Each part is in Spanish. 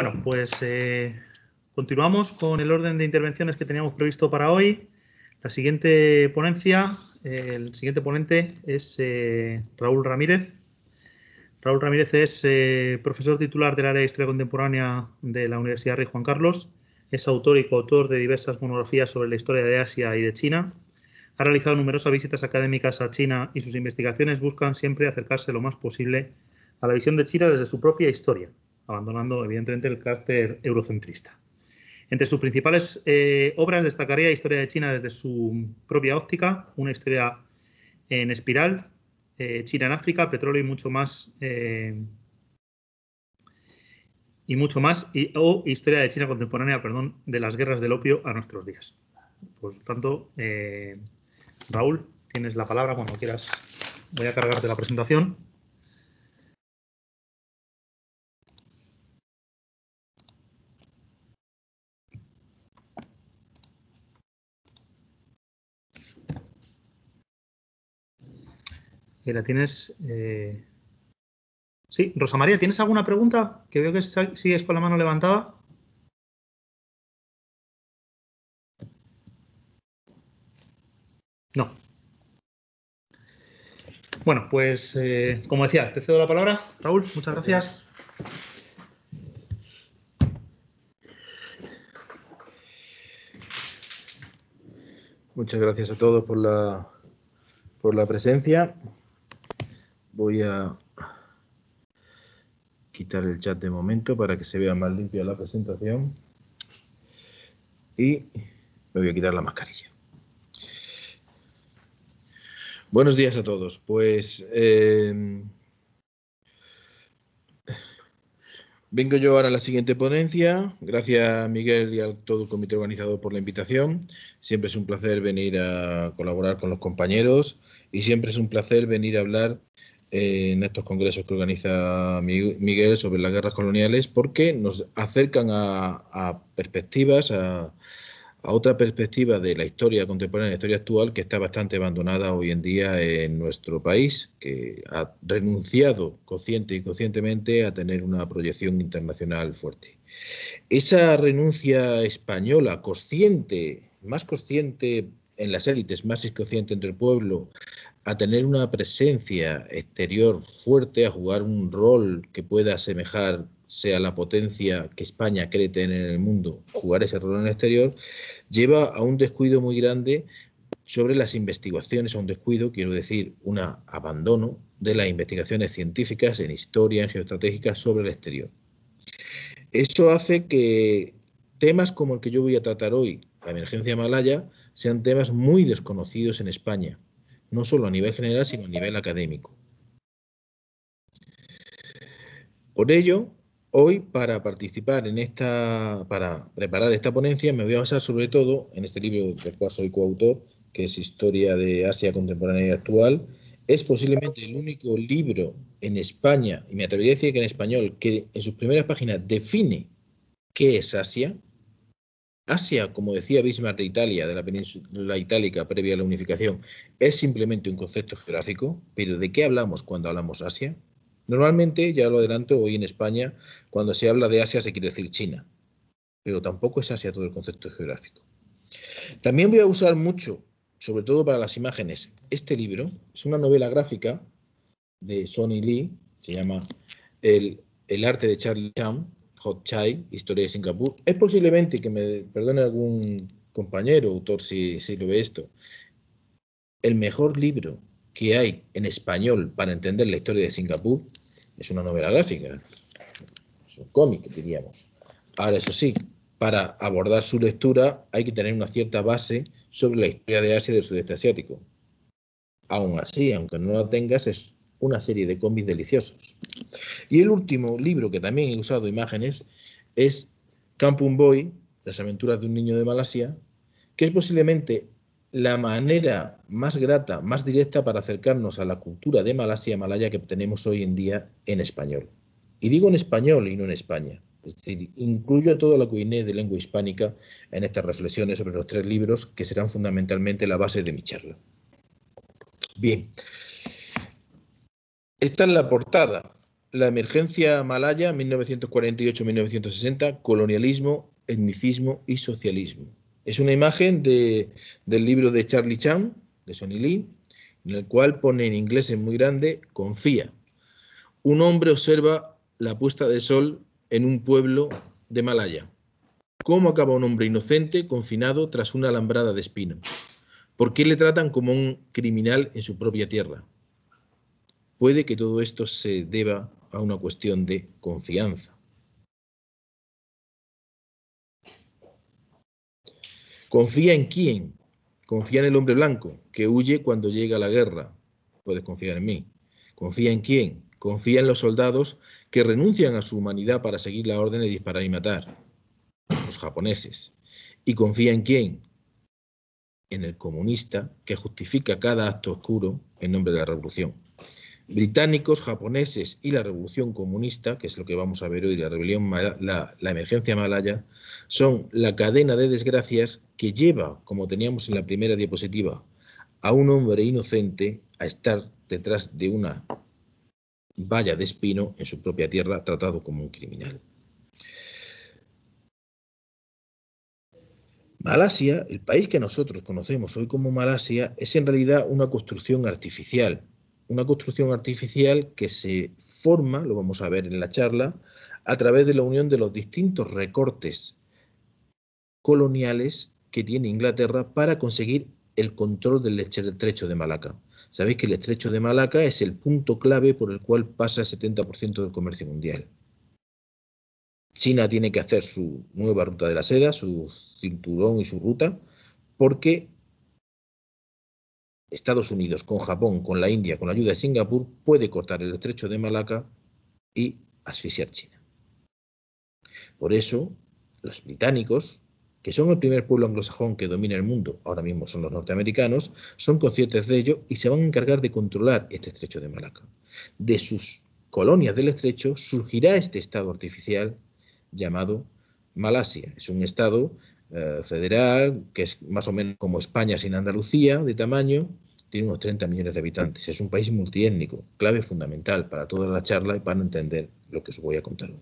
Bueno, pues continuamos con el orden de intervenciones que teníamos previsto para hoy. La siguiente ponencia, el siguiente ponente es Raúl Ramírez. Raúl Ramírez es profesor titular del área de Historia Contemporánea de la Universidad Rey Juan Carlos. Es autor y coautor de diversas monografías sobre la historia de Asia y de China. Ha realizado numerosas visitas académicas a China y sus investigaciones buscan siempre acercarse lo más posible a la visión de China desde su propia historia, abandonando evidentemente el carácter eurocentrista. Entre sus principales obras destacaría Historia de China desde su propia óptica, una historia en espiral, China en África, petróleo y mucho más, o Historia de China contemporánea, perdón, de las guerras del opio a nuestros días. Por tanto, Raúl, tienes la palabra cuando quieras. Voy a cargarte la presentación. Y la tienes. Sí, Rosa María, ¿tienes alguna pregunta? Que veo que sigues con la mano levantada. No. Bueno, pues como decía, te cedo la palabra. Raúl, muchas gracias. Muchas gracias a todos por la presencia. Voy a quitar el chat de momento para que se vea más limpia la presentación. Y me voy a quitar la mascarilla. Buenos días a todos. Pues vengo yo ahora a la siguiente ponencia. Gracias a Miguel y a todo el comité organizador por la invitación. Siempre es un placer venir a colaborar con los compañeros y siempre es un placer venir a hablar en estos congresos que organiza Miguel sobre las guerras coloniales, porque nos acercan a perspectivas, a otra perspectiva de la historia contemporánea, la historia actual, que está bastante abandonada hoy en día en nuestro país, que ha renunciado consciente y inconscientemente a tener una proyección internacional fuerte. Esa renuncia española, consciente, más consciente en las élites, más inconsciente entre el pueblo, a tener una presencia exterior fuerte, a jugar un rol que pueda asemejarse a la potencia que España cree tener en el mundo, jugar ese rol en el exterior, lleva a un descuido muy grande sobre las investigaciones, a un descuido, quiero decir, un abandono de las investigaciones científicas en historia, en geoestratégica sobre el exterior. Eso hace que temas como el que yo voy a tratar hoy, la emergencia malaya, sean temas muy desconocidos en España, no solo a nivel general, sino a nivel académico. Por ello, hoy, para participar en para preparar esta ponencia, me voy a basar sobre todo en este libro del cual soy coautor, que es Historia de Asia Contemporánea y Actual. Es posiblemente el único libro en España, y me atrevería a decir que en español, que en sus primeras páginas define qué es Asia. Asia, como decía Bismarck de Italia, de la península itálica previa a la unificación, es simplemente un concepto geográfico, pero ¿de qué hablamos cuando hablamos Asia? Normalmente, ya lo adelanto, hoy en España, cuando se habla de Asia se quiere decir China, pero tampoco es Asia todo el concepto geográfico. También voy a usar mucho, sobre todo para las imágenes, este libro. Es una novela gráfica de Sonny Lee, se llama El arte de Charlie Chan, Hot Chai, Historia de Singapur. Es posiblemente, que me perdone algún compañero, autor, si lo ve esto, el mejor libro que hay en español para entender la historia de Singapur. Es una novela gráfica, es un cómic, diríamos. Ahora, eso sí, para abordar su lectura hay que tener una cierta base sobre la historia de Asia y del sudeste asiático. Aún así, aunque no la tengas, es una serie de cómics deliciosos. Y el último libro que también he usado imágenes es Kampung Boy, Las aventuras de un niño de Malasia, que es posiblemente la manera más grata, más directa para acercarnos a la cultura de Malasia, malaya, que tenemos hoy en día en español. Y digo en español y no en España. Es decir, incluyo a toda la comunidad de lengua hispánica en estas reflexiones sobre los tres libros que serán fundamentalmente la base de mi charla. Bien. Esta es la portada. La emergencia malaya, 1948-1960, colonialismo, etnicismo y socialismo. Es una imagen del libro de Charlie Chan, de Sonny Lee, en el cual pone en inglés en muy grande, confía. Un hombre observa la puesta de sol en un pueblo de Malaya. ¿Cómo acaba un hombre inocente confinado tras una alambrada de espino? ¿Por qué le tratan como un criminal en su propia tierra? Puede que todo esto se deba a una cuestión de confianza. ¿Confía en quién? Confía en el hombre blanco, que huye cuando llega la guerra. Puedes confiar en mí. ¿Confía en quién? Confía en los soldados que renuncian a su humanidad para seguir la orden de disparar y matar. Los japoneses. ¿Y confía en quién? En el comunista que justifica cada acto oscuro en nombre de la revolución. Británicos, japoneses y la revolución comunista, que es lo que vamos a ver hoy, la emergencia malaya, son la cadena de desgracias que lleva, como teníamos en la primera diapositiva, a un hombre inocente a estar detrás de una valla de espino en su propia tierra, tratado como un criminal. Malasia, el país que nosotros conocemos hoy como Malasia, es en realidad una construcción artificial que se forma, lo vamos a ver en la charla, a través de la unión de los distintos recortes coloniales que tiene Inglaterra para conseguir el control del estrecho de Malaca. Sabéis que el estrecho de Malaca es el punto clave por el cual pasa el 70% del comercio mundial. China tiene que hacer su nueva ruta de la seda, su cinturón y su ruta, porque Estados Unidos con Japón, con la India, con la ayuda de Singapur, puede cortar el estrecho de Malaca y asfixiar China. Por eso, los británicos, que son el primer pueblo anglosajón que domina el mundo, ahora mismo son los norteamericanos, son conscientes de ello y se van a encargar de controlar este estrecho de Malaca. De sus colonias del estrecho surgirá este estado artificial llamado Malasia. Es un estado federal que es más o menos como España sin Andalucía de tamaño, tiene unos 30 millones de habitantes. Es un país multiétnico, clave fundamental para toda la charla y para entender lo que os voy a contar hoy.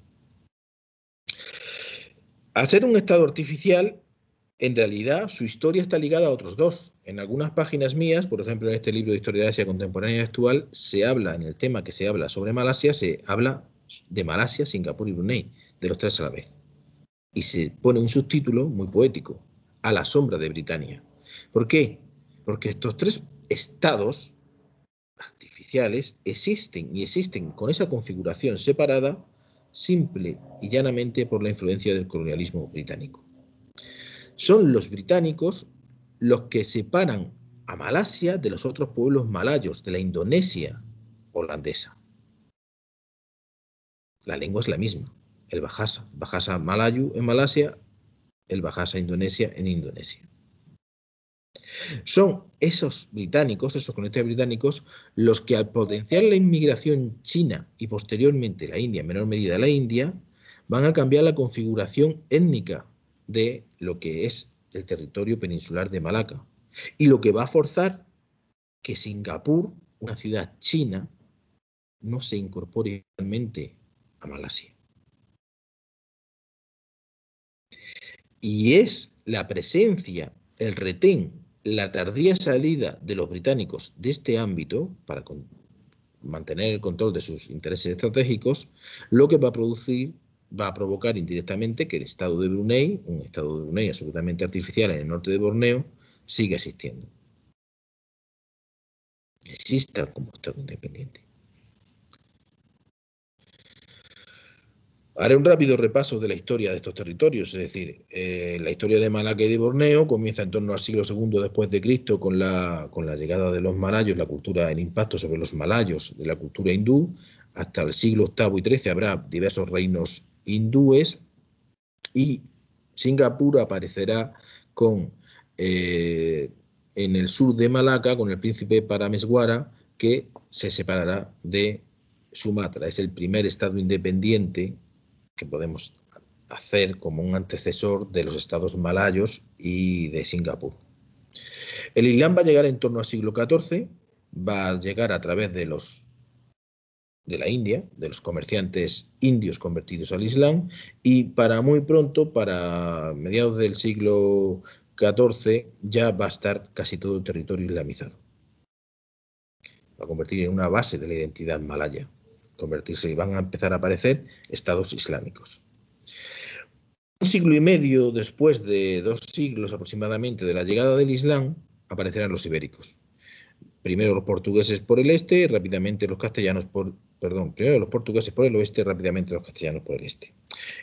Al ser un estado artificial, en realidad su historia está ligada a otros dos. En algunas páginas mías, por ejemplo en este libro de Historia de Asia Contemporánea y Actual, se habla, en el tema que se habla sobre Malasia, se habla de Malasia, Singapur y Brunei, de los tres a la vez. Y se pone un subtítulo muy poético, A la sombra de Britania. ¿Por qué? Porque estos tres estados artificiales existen y existen con esa configuración separada simple y llanamente por la influencia del colonialismo británico. Son los británicos los que separan a Malasia de los otros pueblos malayos, de la Indonesia holandesa. La lengua es la misma, el Bahasa malayu en Malasia, el Bahasa Indonesia en Indonesia. Son esos británicos, esos colonizadores británicos, los que al potenciar la inmigración china y posteriormente la India, en menor medida la India, van a cambiar la configuración étnica de lo que es el territorio peninsular de Malaca. Y lo que va a forzar que Singapur, una ciudad china, no se incorpore realmente a Malasia. Y es la presencia, el retén, la tardía salida de los británicos de este ámbito para mantener el control de sus intereses estratégicos, lo que va a provocar indirectamente que el estado de Brunei, un estado de Brunei absolutamente artificial en el norte de Borneo, siga existiendo. Exista como estado independiente. Haré un rápido repaso de la historia de estos territorios, es decir, la historia de Malaca y de Borneo comienza en torno al siglo II después de Cristo con la llegada de los malayos, el impacto sobre los malayos de la cultura hindú. Hasta el siglo VIII y XIII habrá diversos reinos hindúes y Singapur aparecerá en el sur de Malaca con el príncipe Parameswara, que se separará de Sumatra. Es el primer estado independiente que podemos hacer como un antecesor de los estados malayos y de Singapur. El Islam va a llegar en torno al siglo XIV, va a llegar a través de los de la India, de los comerciantes indios convertidos al Islam, y para muy pronto, para mediados del siglo XIV, ya va a estar casi todo el territorio islamizado. Va a convertir en una base de la identidad malaya, convertirse y van a empezar a aparecer estados islámicos. Un siglo y medio después de 2 siglos aproximadamente de la llegada del Islam, aparecerán los ibéricos. Primero los portugueses por el este, rápidamente los castellanos primero los portugueses por el oeste, rápidamente los castellanos por el este.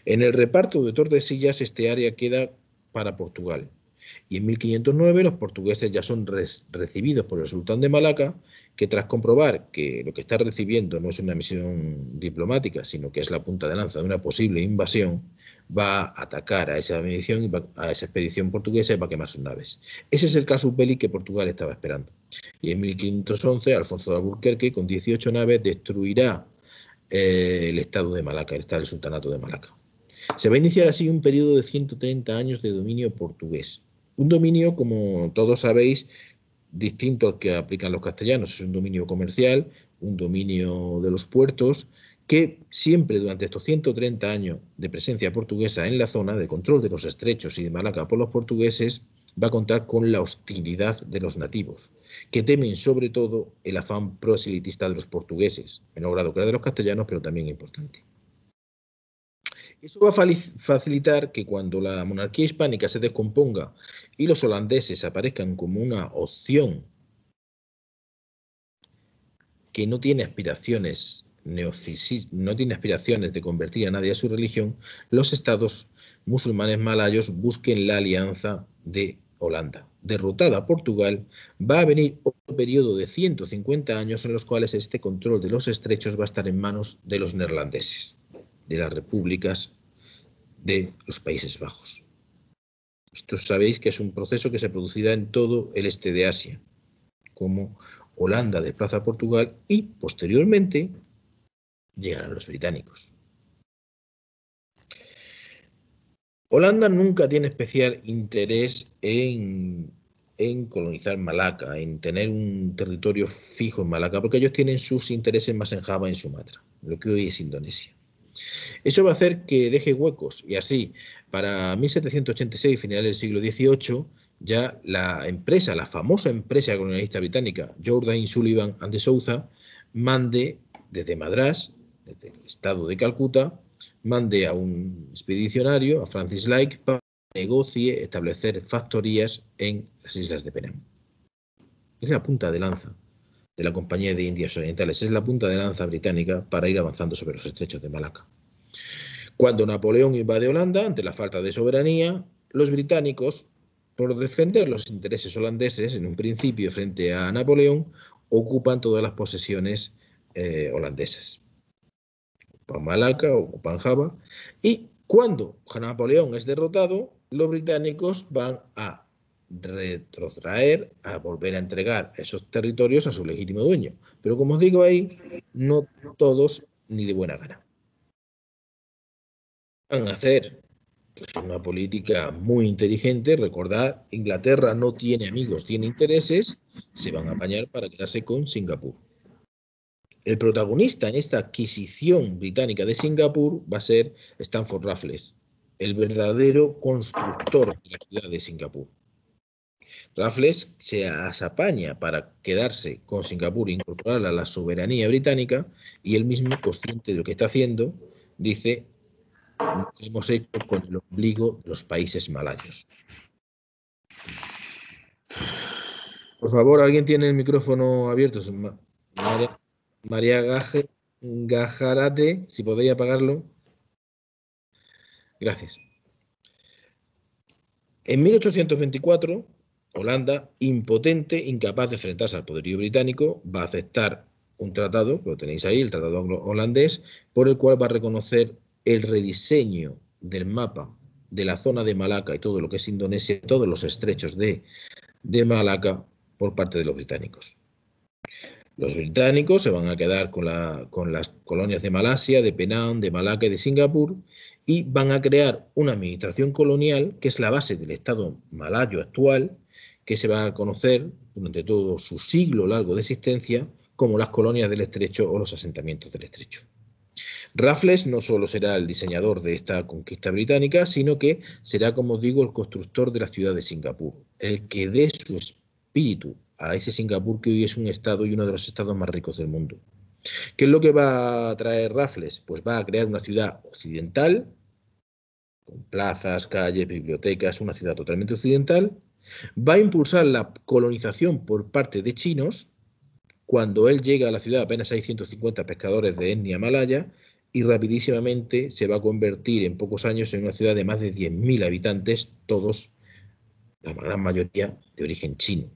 En el reparto de Tordesillas, este área queda para Portugal. Y en 1509 los portugueses ya son recibidos por el sultán de Malaca, que tras comprobar que lo que está recibiendo no es una misión diplomática, sino que es la punta de lanza de una posible invasión, va a atacar a esa misión y a esa expedición portuguesa y va a quemar sus naves. Ese es el casus belli que Portugal estaba esperando. Y en 1511 Alfonso de Alburquerque, con 18 naves, destruirá el estado de Malaca, el sultanato de Malaca. Se va a iniciar así un periodo de 130 años de dominio portugués. Un dominio, como todos sabéis, distinto al que aplican los castellanos. Es un dominio comercial, un dominio de los puertos, que siempre durante estos 130 años de presencia portuguesa en la zona, de control de los estrechos y de Malaca por los portugueses, va a contar con la hostilidad de los nativos, que temen sobre todo el afán proselitista de los portugueses, menor grado que la de los castellanos, pero también importante. Eso va a facilitar que cuando la monarquía hispánica se descomponga y los holandeses aparezcan como una opción que no tiene aspiraciones de convertir a nadie a su religión, los estados musulmanes malayos busquen la alianza de Holanda. Derrotada Portugal, va a venir otro periodo de 150 años en los cuales este control de los estrechos va a estar en manos de los neerlandeses, de las repúblicas de los Países Bajos. Esto sabéis que es un proceso que se producirá en todo el este de Asia, como Holanda desplaza a Portugal y posteriormente llegarán los británicos. Holanda nunca tiene especial interés en colonizar Malaca, en tener un territorio fijo en Malaca, porque ellos tienen sus intereses más en Java y en Sumatra, lo que hoy es Indonesia. Eso va a hacer que deje huecos y así, para 1786, finales del siglo XVIII, ya la famosa empresa colonialista británica Jourdain, Sullivan and de Souza, mande desde Madrás, desde el estado de Calcuta, mande a un expedicionario, a Francis Lake, para que negocie establecer factorías en las islas de Penang. Es la punta de lanza de la Compañía de Indias Orientales, es la punta de lanza británica para ir avanzando sobre los estrechos de Malaca. Cuando Napoleón invade Holanda, ante la falta de soberanía, los británicos, por defender los intereses holandeses en un principio frente a Napoleón, ocupan todas las posesiones holandesas. Ocupan Malaca, ocupan Java, y cuando Napoleón es derrotado, los británicos van a retrotraer, a volver a entregar esos territorios a su legítimo dueño. Pero como os digo ahí, no todos ni de buena gana. Van a hacer una política muy inteligente. Recordad, Inglaterra no tiene amigos, tiene intereses, se van a apañar para quedarse con Singapur. El protagonista en esta adquisición británica de Singapur va a ser Stamford Raffles, el verdadero constructor de la ciudad de Singapur. Raffles se apaña para quedarse con Singapur e incorporarla a la soberanía británica, y él mismo, consciente de lo que está haciendo, dice: nos hemos hecho con el ombligo de los países malayos. Por favor, ¿alguien tiene el micrófono abierto? María Gajarate, si podéis apagarlo. Gracias. En 1824, Holanda, impotente, incapaz de enfrentarse al poderío británico, va a aceptar un tratado, lo tenéis ahí, el tratado holandés, por el cual va a reconocer el rediseño del mapa de la zona de Malaca y todo lo que es Indonesia, todos los estrechos de Malaca por parte de los británicos. Los británicos se van a quedar con las colonias de Malasia, de Penang, de Malaca y de Singapur, y van a crear una administración colonial que es la base del Estado malayo actual, que se va a conocer durante todo su siglo largo de existencia como las colonias del estrecho o los asentamientos del estrecho. Raffles no solo será el diseñador de esta conquista británica, sino que será, como os digo, el constructor de la ciudad de Singapur, el que dé su espíritu a ese Singapur que hoy es un estado y uno de los estados más ricos del mundo. ¿Qué es lo que va a traer Raffles? Pues va a crear una ciudad occidental, con plazas, calles, bibliotecas, una ciudad totalmente occidental. Va a impulsar la colonización por parte de chinos. Cuando él llega a la ciudad apenas hay 150 pescadores de etnia malaya y rapidísimamente se va a convertir en pocos años en una ciudad de más de 10.000 habitantes, todos, la gran mayoría, de origen chino.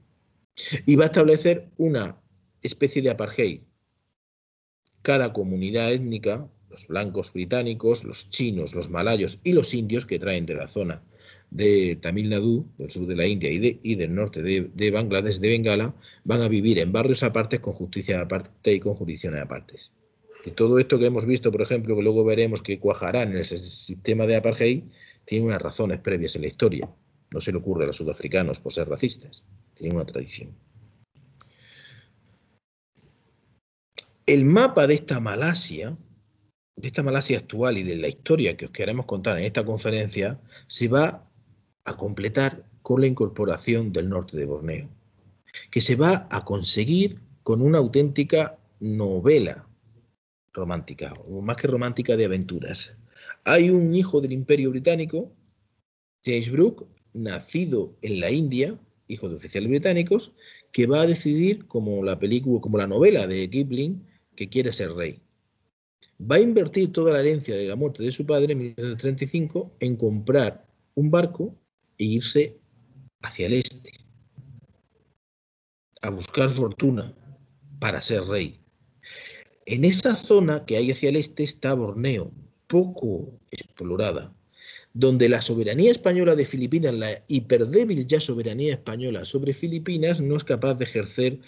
Y va a establecer una especie de apartheid. Cada comunidad étnica, los blancos británicos, los chinos, los malayos y los indios que traen de la zona de Tamil Nadu, del sur de la India y del norte de Bangladesh, de Bengala, van a vivir en barrios apartes con justicia aparte y con jurisdicciones apartes. Y todo esto que hemos visto, por ejemplo, que luego veremos que cuajará en ese sistema de apartheid, tiene unas razones previas en la historia. No se le ocurre a los sudafricanos por ser racistas. Tiene una tradición. El mapa de esta Malasia actual y de la historia que os queremos contar en esta conferencia, se va a completar con la incorporación del norte de Borneo, que se va a conseguir con una auténtica novela romántica, o más que romántica, de aventuras. Hay un hijo del Imperio Británico, James Brooke, nacido en la India, hijo de oficiales británicos, que va a decidir, como la película, como la novela de Kipling, que quiere ser rey. Va a invertir toda la herencia de la muerte de su padre en 1935 en comprar un barco e irse hacia el este, a buscar fortuna para ser rey. En esa zona que hay hacia el este está Borneo, poco explorada, donde la soberanía española de Filipinas, la hiperdébil ya soberanía española sobre Filipinas, no es capaz de ejercer,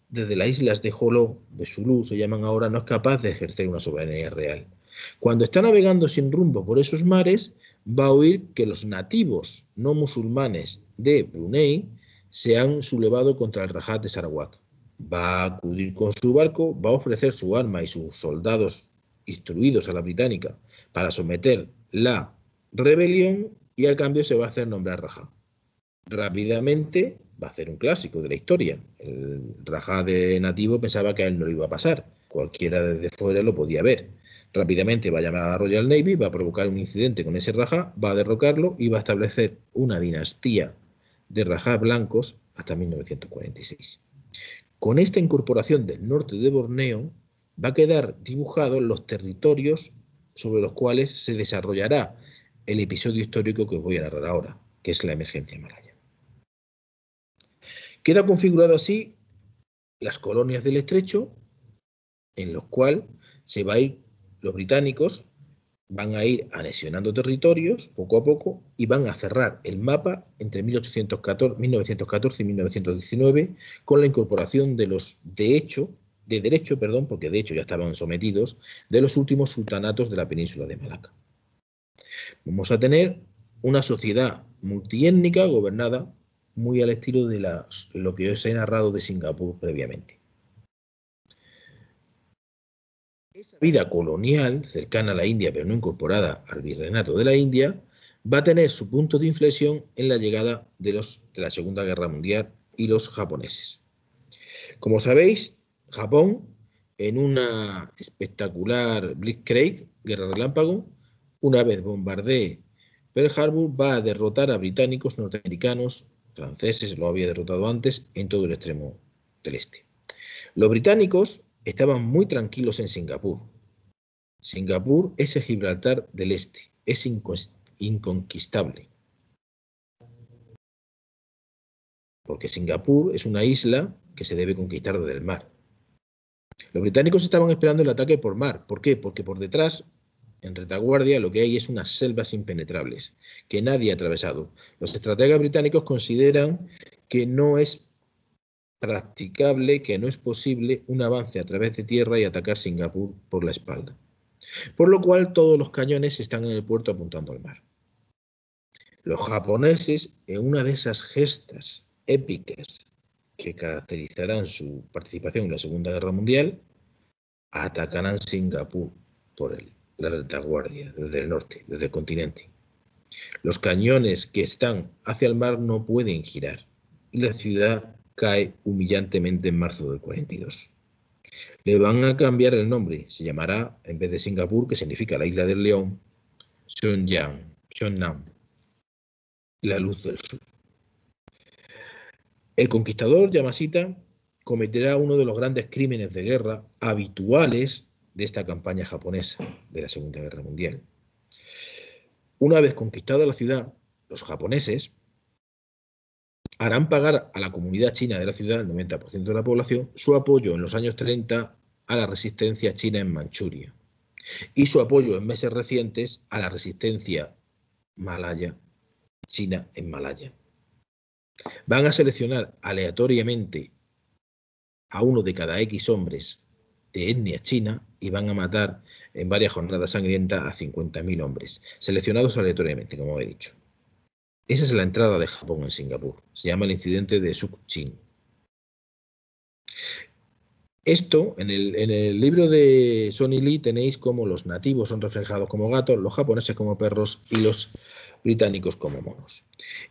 desde las islas de Jolo, de Sulu se llaman ahora, no es capaz de ejercer una soberanía real. Cuando está navegando sin rumbo por esos mares, va a oír que los nativos no musulmanes de Brunei se han sublevado contra el Rajat de Sarawak. Va a acudir con su barco, va a ofrecer su arma y sus soldados instruidos a la británica para someter la rebelión y al cambio se va a hacer nombrar Rajá. Rápidamente va a hacer un clásico de la historia. El Rajá de nativo pensaba que a él no le iba a pasar. Cualquiera desde fuera lo podía ver. Rápidamente va a llamar a la Royal Navy, va a provocar un incidente con ese Rajá, va a derrocarlo y va a establecer una dinastía de Rajá blancos hasta 1946. Con esta incorporación del norte de Borneo va a quedar dibujados los territorios sobre los cuales se desarrollará el episodio histórico que os voy a narrar ahora, que es la emergencia malaya. Queda configurado así las colonias del estrecho, en los cuales se va a ir, los británicos van a ir anexionando territorios poco a poco y van a cerrar el mapa entre 1914 y 1919 con la incorporación de los derecho, porque de hecho ya estaban sometidos, de los últimos sultanatos de la península de Malaca. Vamos a tener una sociedad multiétnica gobernada muy al estilo de lo que os he narrado de Singapur previamente. Esa vida colonial, cercana a la India pero no incorporada al virreinato de la India, va a tener su punto de inflexión en la llegada de la Segunda Guerra Mundial y los japoneses. Como sabéis, Japón, en una espectacular Blitzkrieg, guerra relámpago, una vez bombardee Pearl Harbor, va a derrotar a británicos, norteamericanos, franceses, lo había derrotado antes, en todo el extremo del este. Los británicos estaban muy tranquilos en Singapur. Singapur es el Gibraltar del Este, es inconquistable. Porque Singapur es una isla que se debe conquistar desde el mar. Los británicos estaban esperando el ataque por mar. ¿Por qué? Porque por detrás, en retaguardia, lo que hay es unas selvas impenetrables que nadie ha atravesado. Los estrategas británicos consideran que no es practicable, que no es posible un avance a través de tierra y atacar Singapur por la espalda. Por lo cual todos los cañones están en el puerto apuntando al mar. Los japoneses, en una de esas gestas épicas que caracterizarán su participación en la Segunda Guerra Mundial, atacarán Singapur por la retaguardia, desde el norte, desde el continente. Los cañones que están hacia el mar no pueden girar y la ciudad cae humillantemente en marzo del 42. Le van a cambiar el nombre, se llamará, en vez de Singapur, que significa la isla del león, Sheonnam, la luz del sur. El conquistador Yamashita cometerá uno de los grandes crímenes de guerra habituales de esta campaña japonesa de la Segunda Guerra Mundial. Una vez conquistada la ciudad, los japoneses harán pagar a la comunidad china de la ciudad, el 90% de la población, su apoyo en los años 30 a la resistencia china en Manchuria y su apoyo en meses recientes a la resistencia malaya, china en Malaya. Van a seleccionar aleatoriamente a uno de cada X hombres de etnia china y van a matar en varias jornadas sangrientas a 50.000 hombres, seleccionados aleatoriamente, como he dicho. Esa es la entrada de Japón en Singapur. Se llama el incidente de Sukchin. Esto, en el libro de Sonny Lee tenéis como los nativos son reflejados como gatos, los japoneses como perros y los británicos como monos.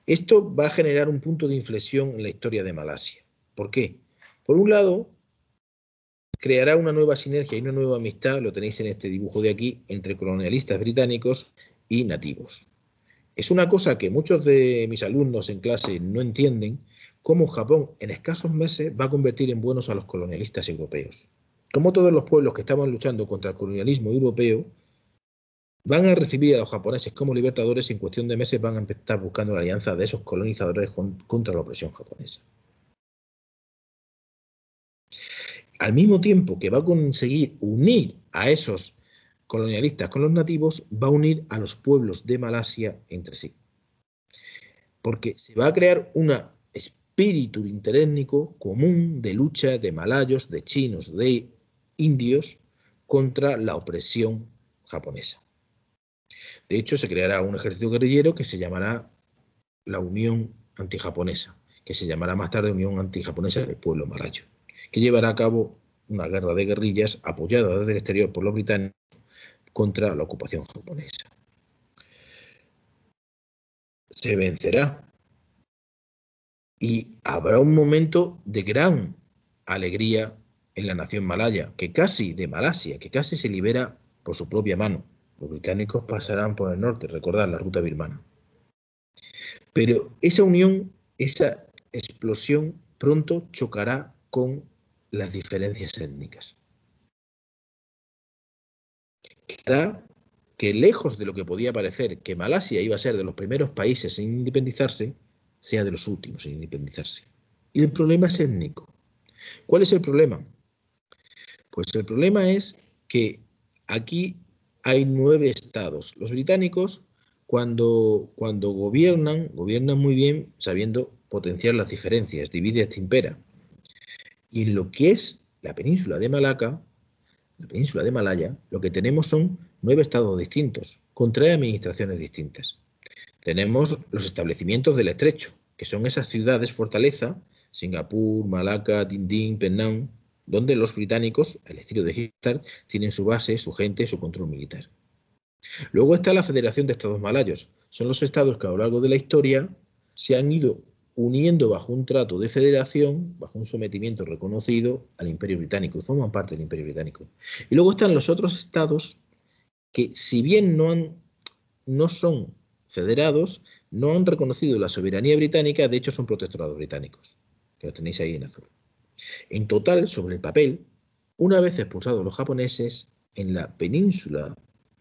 Esto va a generar un punto de inflexión en la historia de Malasia. ¿Por qué? Por un lado, creará una nueva sinergia y una nueva amistad, lo tenéis en este dibujo de aquí, entre colonialistas británicos y nativos. Es una cosa que muchos de mis alumnos en clase no entienden, cómo Japón en escasos meses va a convertir en buenos a los colonialistas europeos. Como todos los pueblos que estaban luchando contra el colonialismo europeo van a recibir a los japoneses como libertadores y en cuestión de meses van a estar buscando la alianza de esos colonizadores contra la opresión japonesa. Al mismo tiempo que va a conseguir unir a esos colonialistas con los nativos, va a unir a los pueblos de Malasia entre sí. Porque se va a crear un espíritu interétnico común de lucha de malayos, de chinos, de indios contra la opresión japonesa. De hecho, se creará un ejército guerrillero que se llamará la Unión Antijaponesa, que se llamará más tarde Unión Antijaponesa del Pueblo Malayo, que llevará a cabo una guerra de guerrillas apoyada desde el exterior por los británicos contra la ocupación japonesa. Se vencerá y habrá un momento de gran alegría en la nación malaya, que casi de Malasia, que casi se libera por su propia mano. Los británicos pasarán por el norte, recordad la ruta birmana. Pero esa unión, esa explosión pronto chocará con las diferencias étnicas. Hará que lejos de lo que podía parecer que Malasia iba a ser de los primeros países en independizarse, sea de los últimos en independizarse. Y el problema es étnico. ¿Cuál es el problema? Pues el problema es que aquí hay 9 estados. Los británicos, cuando gobiernan muy bien sabiendo potenciar las diferencias, divide et impera. Y en lo que es la península de Malaca, la península de Malaya, lo que tenemos son 9 estados distintos, con 3 administraciones distintas. Tenemos los establecimientos del estrecho, que son esas ciudades fortaleza, Singapur, Malaca, Dindin, Penang, donde los británicos, al estilo de Gibraltar, tienen su base, su gente, su control militar. Luego está la Federación de Estados Malayos. Son los estados que a lo largo de la historia se han ido uniendo bajo un trato de federación, bajo un sometimiento reconocido al Imperio Británico y forman parte del Imperio Británico. Y luego están los otros estados que, si bien no son federados, no han reconocido la soberanía británica, de hecho son protectorados británicos, que los tenéis ahí en azul. En total, sobre el papel, una vez expulsados los japoneses, en la península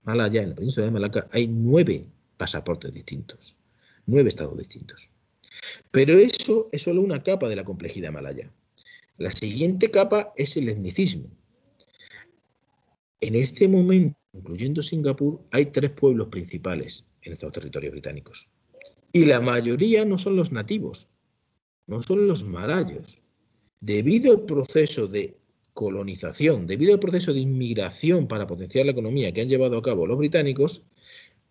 malaya, en la península de Malaca, hay 9 pasaportes distintos, 9 estados distintos. Pero eso es solo una capa de la complejidad malaya. La siguiente capa es el etnicismo. En este momento, incluyendo Singapur, hay 3 pueblos principales en estos territorios británicos. Y la mayoría no son los nativos, no son los malayos. Debido al proceso de colonización, debido al proceso de inmigración para potenciar la economía que han llevado a cabo los británicos,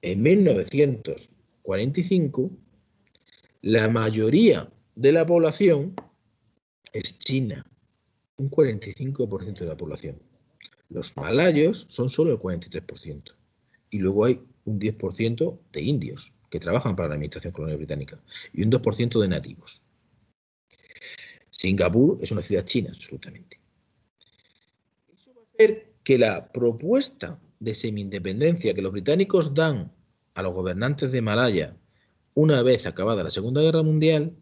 en 1945, la mayoría de la población es China, un 45% de la población. Los malayos son solo el 43%. Y luego hay un 10% de indios que trabajan para la administración colonial británica y un 2% de nativos. Singapur es una ciudad china, absolutamente. Eso va a hacer que la propuesta de semi-independencia que los británicos dan a los gobernantes de Malaya una vez acabada la Segunda Guerra Mundial,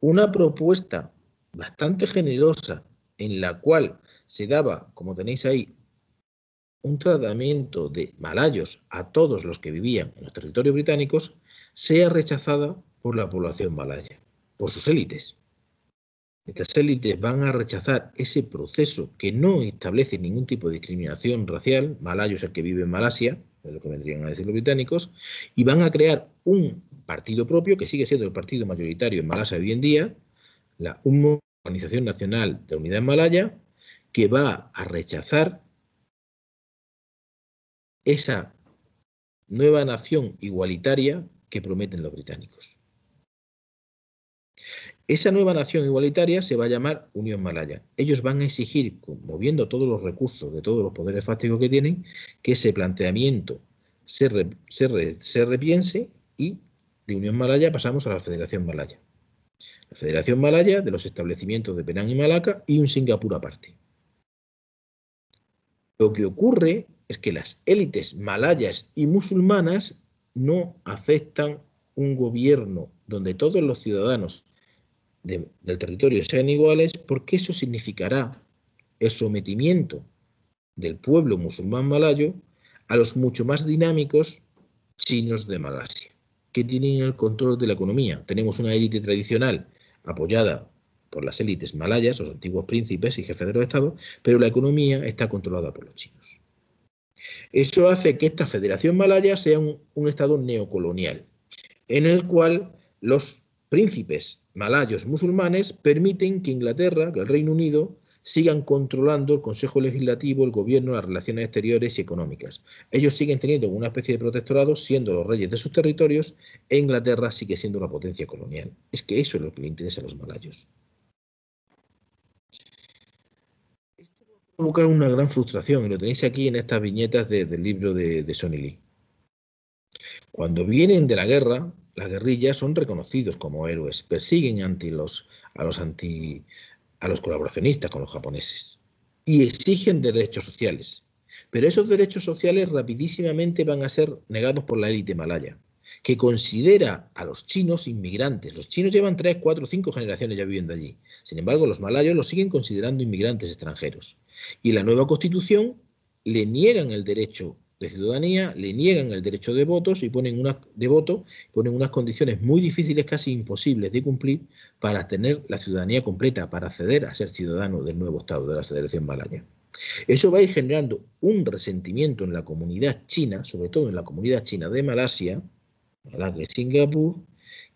una propuesta bastante generosa en la cual se daba, como tenéis ahí, un tratamiento de malayos a todos los que vivían en los territorios británicos, sea rechazada por la población malaya, por sus élites. Estas élites van a rechazar ese proceso que no establece ningún tipo de discriminación racial, malayo es el que vive en Malasia, es lo que vendrían a decir los británicos, y van a crear un partido propio que sigue siendo el partido mayoritario en Malasia hoy en día, la Organización Nacional de Unidad Malaya, que va a rechazar esa nueva nación igualitaria que prometen los británicos. Esa nueva nación igualitaria se va a llamar Unión Malaya. Ellos van a exigir, moviendo todos los recursos de todos los poderes fácticos que tienen, que ese planteamiento se repiense y de Unión Malaya pasamos a la Federación Malaya. La Federación Malaya de los establecimientos de Penang y Malaca y un Singapur aparte. Lo que ocurre es que las élites malayas y musulmanas no aceptan un gobierno donde todos los ciudadanos del territorio sean iguales, porque eso significará el sometimiento del pueblo musulmán malayo a los mucho más dinámicos chinos de Malasia, que tienen el control de la economía. Tenemos una élite tradicional apoyada por las élites malayas, los antiguos príncipes y jefes de los estados, pero la economía está controlada por los chinos. Eso hace que esta Federación Malaya sea un estado neocolonial, en el cual los príncipes malayos musulmanes permiten que Inglaterra, que el Reino Unido, sigan controlando el Consejo Legislativo, el gobierno, las relaciones exteriores y económicas. Ellos siguen teniendo una especie de protectorado, siendo los reyes de sus territorios, e Inglaterra sigue siendo una potencia colonial. Es que eso es lo que le interesa a los malayos. Esto va a provocar una gran frustración, y lo tenéis aquí en estas viñetas del libro de Sonny Lee. Cuando vienen de la guerra, las guerrillas son reconocidos como héroes, persiguen a los colaboracionistas con los japoneses y exigen derechos sociales. Pero esos derechos sociales rapidísimamente van a ser negados por la élite malaya, que considera a los chinos inmigrantes. Los chinos llevan 3, 4, 5 generaciones ya viviendo allí. Sin embargo, los malayos los siguen considerando inmigrantes extranjeros. Y la nueva constitución le niegan el derecho de ciudadanía, le niegan el derecho de votos y ponen unas condiciones muy difíciles, casi imposibles de cumplir para tener la ciudadanía completa, para acceder a ser ciudadano del nuevo Estado de la Federación Malaya. Eso va a ir generando un resentimiento en la comunidad china, sobre todo en la comunidad china de Malasia, de Singapur,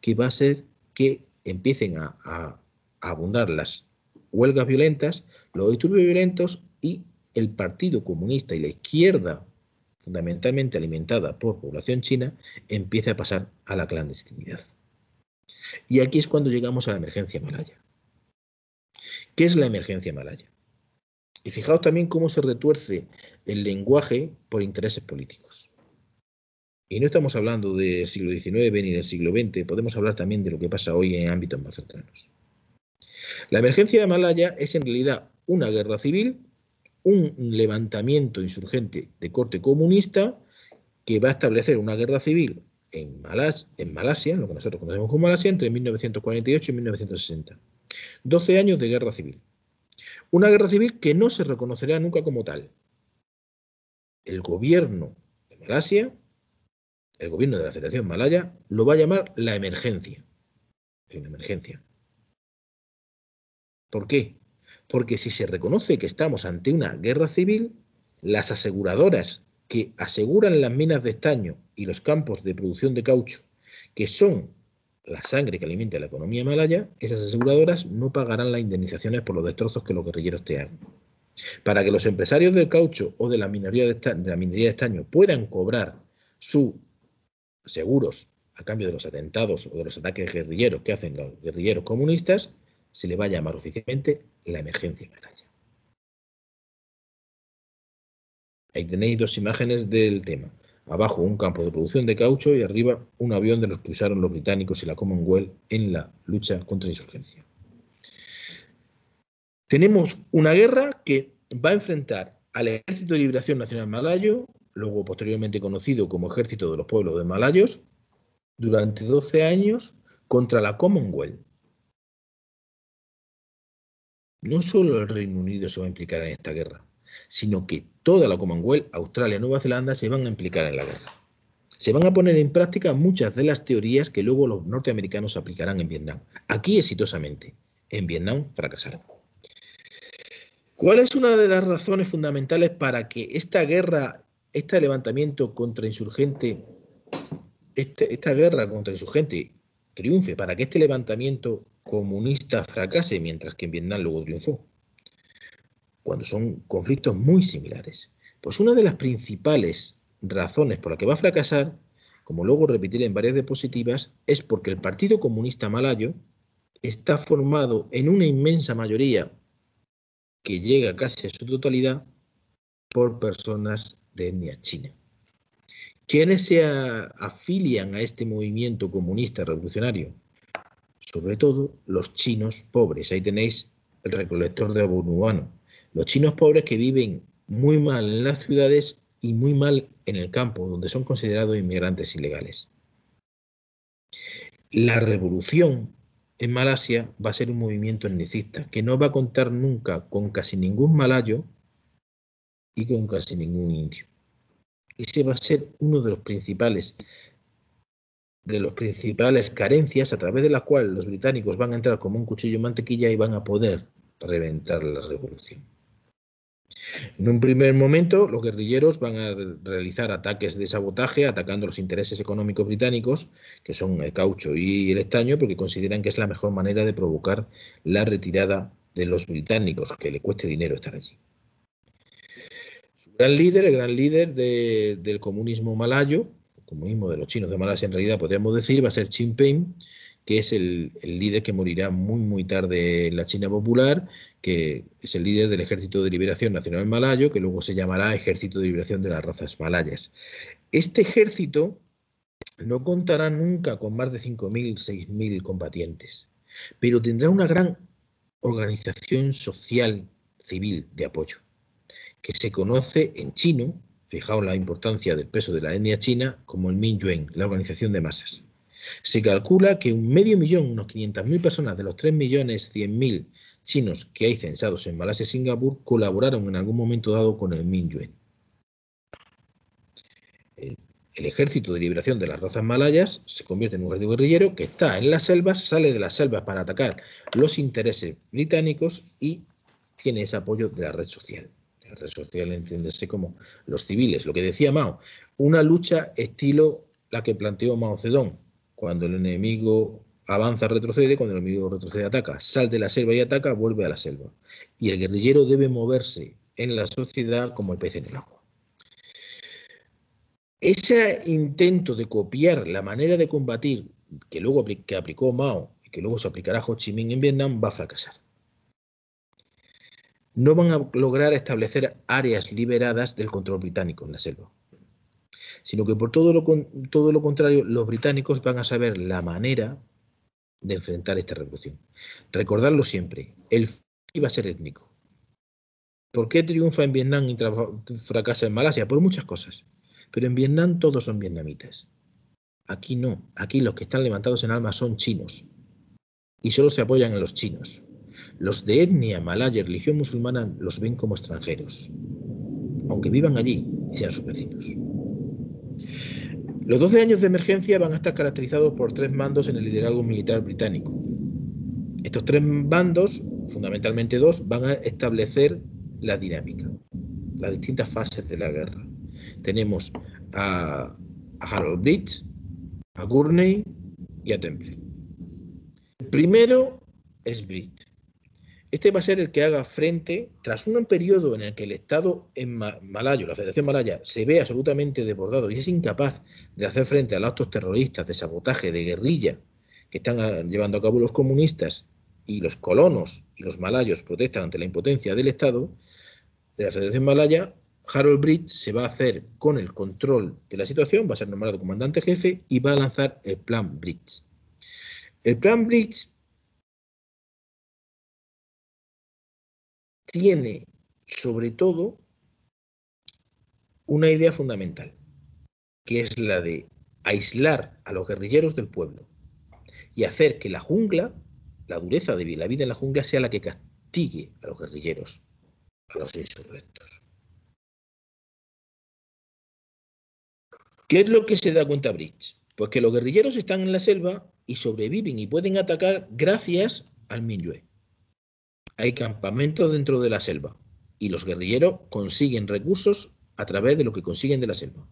que va a hacer que empiecen a abundar las huelgas violentas, los disturbios violentos y el Partido Comunista y la izquierda, fundamentalmente alimentada por población china, empieza a pasar a la clandestinidad. Y aquí es cuando llegamos a la emergencia malaya. ¿Qué es la emergencia malaya? Y fijaos también cómo se retuerce el lenguaje por intereses políticos. Y no estamos hablando del siglo XIX ni del siglo XX, podemos hablar también de lo que pasa hoy en ámbitos más cercanos. La emergencia de Malaya es en realidad una guerra civil, un levantamiento insurgente de corte comunista que va a establecer una guerra civil en Malasia, lo que nosotros conocemos como Malasia, entre 1948 y 1960. 12 años de guerra civil. Una guerra civil que no se reconocerá nunca como tal. El gobierno de Malasia, el gobierno de la Federación Malaya, lo va a llamar la emergencia. Es una emergencia. ¿Por qué? Porque si se reconoce que estamos ante una guerra civil, las aseguradoras que aseguran las minas de estaño y los campos de producción de caucho, que son la sangre que alimenta la economía malaya, esas aseguradoras no pagarán las indemnizaciones por los destrozos que los guerrilleros te hagan. Para que los empresarios del caucho o de la minería de estaño puedan cobrar sus seguros a cambio de los atentados o de los ataques guerrilleros que hacen los guerrilleros comunistas, se le va a llamar oficialmente la emergencia malaya. Ahí tenéis dos imágenes del tema. Abajo un campo de producción de caucho y arriba un avión de los que usaron los británicos y la Commonwealth en la lucha contra la insurgencia. Tenemos una guerra que va a enfrentar al Ejército de Liberación Nacional Malayo, luego posteriormente conocido como Ejército de los Pueblos de Malayos, durante 12 años contra la Commonwealth. No solo el Reino Unido se va a implicar en esta guerra, sino que toda la Commonwealth, Australia y Nueva Zelanda se van a implicar en la guerra. Se van a poner en práctica muchas de las teorías que luego los norteamericanos aplicarán en Vietnam. Aquí exitosamente, en Vietnam fracasaron. ¿Cuál es una de las razones fundamentales para que esta guerra, este levantamiento contra insurgente, esta guerra contra insurgente triunfe, para que este levantamiento comunista fracase, mientras que en Vietnam luego triunfó? Cuando son conflictos muy similares. Pues una de las principales razones por las que va a fracasar, como luego repetiré en varias diapositivas, es porque el Partido Comunista Malayo está formado en una inmensa mayoría que llega casi a su totalidad por personas de etnia china. ¿Quiénes se afilian a este movimiento comunista revolucionario? Sobre todo los chinos pobres. Ahí tenéis el recolector de Abunuano. Los chinos pobres que viven muy mal en las ciudades y muy mal en el campo, donde son considerados inmigrantes ilegales. La revolución en Malasia va a ser un movimiento etnicista que no va a contar nunca con casi ningún malayo y con casi ningún indio. Ese va a ser uno de los principales carencias a través de la cual los británicos van a entrar como un cuchillo en mantequilla y van a poder reventar la revolución. En un primer momento, los guerrilleros van a realizar ataques de sabotaje atacando los intereses económicos británicos, que son el caucho y el estaño, porque consideran que es la mejor manera de provocar la retirada de los británicos, que le cueste dinero estar allí. Su gran líder, el gran líder del comunismo malayo, el comunismo de los chinos de Malasia en realidad podríamos decir, va a ser Xi Jinping, que es el líder que morirá muy tarde en la China popular, que es el líder del Ejército de Liberación Nacional Malayo, que luego se llamará Ejército de Liberación de las Razas Malayas. Este ejército no contará nunca con más de 5.000, 6.000 combatientes, pero tendrá una gran organización social civil de apoyo, que se conoce en chino, fijaos la importancia del peso de la etnia china, como el Mingyuan, la organización de masas. Se calcula que 500.000, unos 500.000 personas de los 3.100.000 chinos que hay censados en Malasia y Singapur colaboraron en algún momento dado con el Mingyuan. El Ejército de Liberación de las Razas Malayas se convierte en un ejército guerrillero que está en las selvas, sale de las selvas para atacar los intereses británicos y tiene ese apoyo de la red social. La red social entiéndese como los civiles, lo que decía Mao, una lucha estilo la que planteó Mao Zedong. Cuando el enemigo avanza, retrocede, cuando el enemigo retrocede, ataca. Sal de la selva y ataca, vuelve a la selva. Y el guerrillero debe moverse en la sociedad como el pez en el agua. Ese intento de copiar la manera de combatir que luego aplicó Mao y que luego se aplicará Ho Chi Minh en Vietnam va a fracasar. No van a lograr establecer áreas liberadas del control británico en la selva, sino que por todo lo contrario, los británicos van a saber la manera de enfrentar esta revolución. Recordarlo siempre, el iba a ser étnico. ¿Por qué triunfa en Vietnam y fracasa en Malasia? Por muchas cosas. Pero en Vietnam todos son vietnamitas. Aquí no. Aquí los que están levantados en armas son chinos. Y solo se apoyan en los chinos. Los de etnia malaya y religión musulmana los ven como extranjeros, aunque vivan allí y sean sus vecinos. Los 12 años de emergencia van a estar caracterizados por 3 mandos en el liderazgo militar británico. Estos 3 bandos, fundamentalmente 2, van a establecer la dinámica, las distintas fases de la guerra. Tenemos a Harold Bridge, a Gurney y a Temple. El primero es Bridge. Este va a ser el que haga frente, tras un periodo en el que el Estado en malayo, la Federación Malaya, se ve absolutamente desbordado y es incapaz de hacer frente a los actos terroristas, de sabotaje, de guerrilla que están llevando a cabo los comunistas y los colonos y los malayos protestan ante la impotencia del Estado, de la Federación Malaya, Harold Bridge se va a hacer con el control de la situación, va a ser nombrado comandante jefe y va a lanzar el Plan Bridge. El Plan Bridge tiene, sobre todo, una idea fundamental, que es la de aislar a los guerrilleros del pueblo y hacer que la jungla, la dureza de la vida en la jungla, sea la que castigue a los guerrilleros, a los insurrectos. ¿Qué es lo que se da cuenta Bridge? Pues que los guerrilleros están en la selva y sobreviven y pueden atacar gracias al Minyue. Hay campamentos dentro de la selva y los guerrilleros consiguen recursos a través de lo que consiguen de la selva.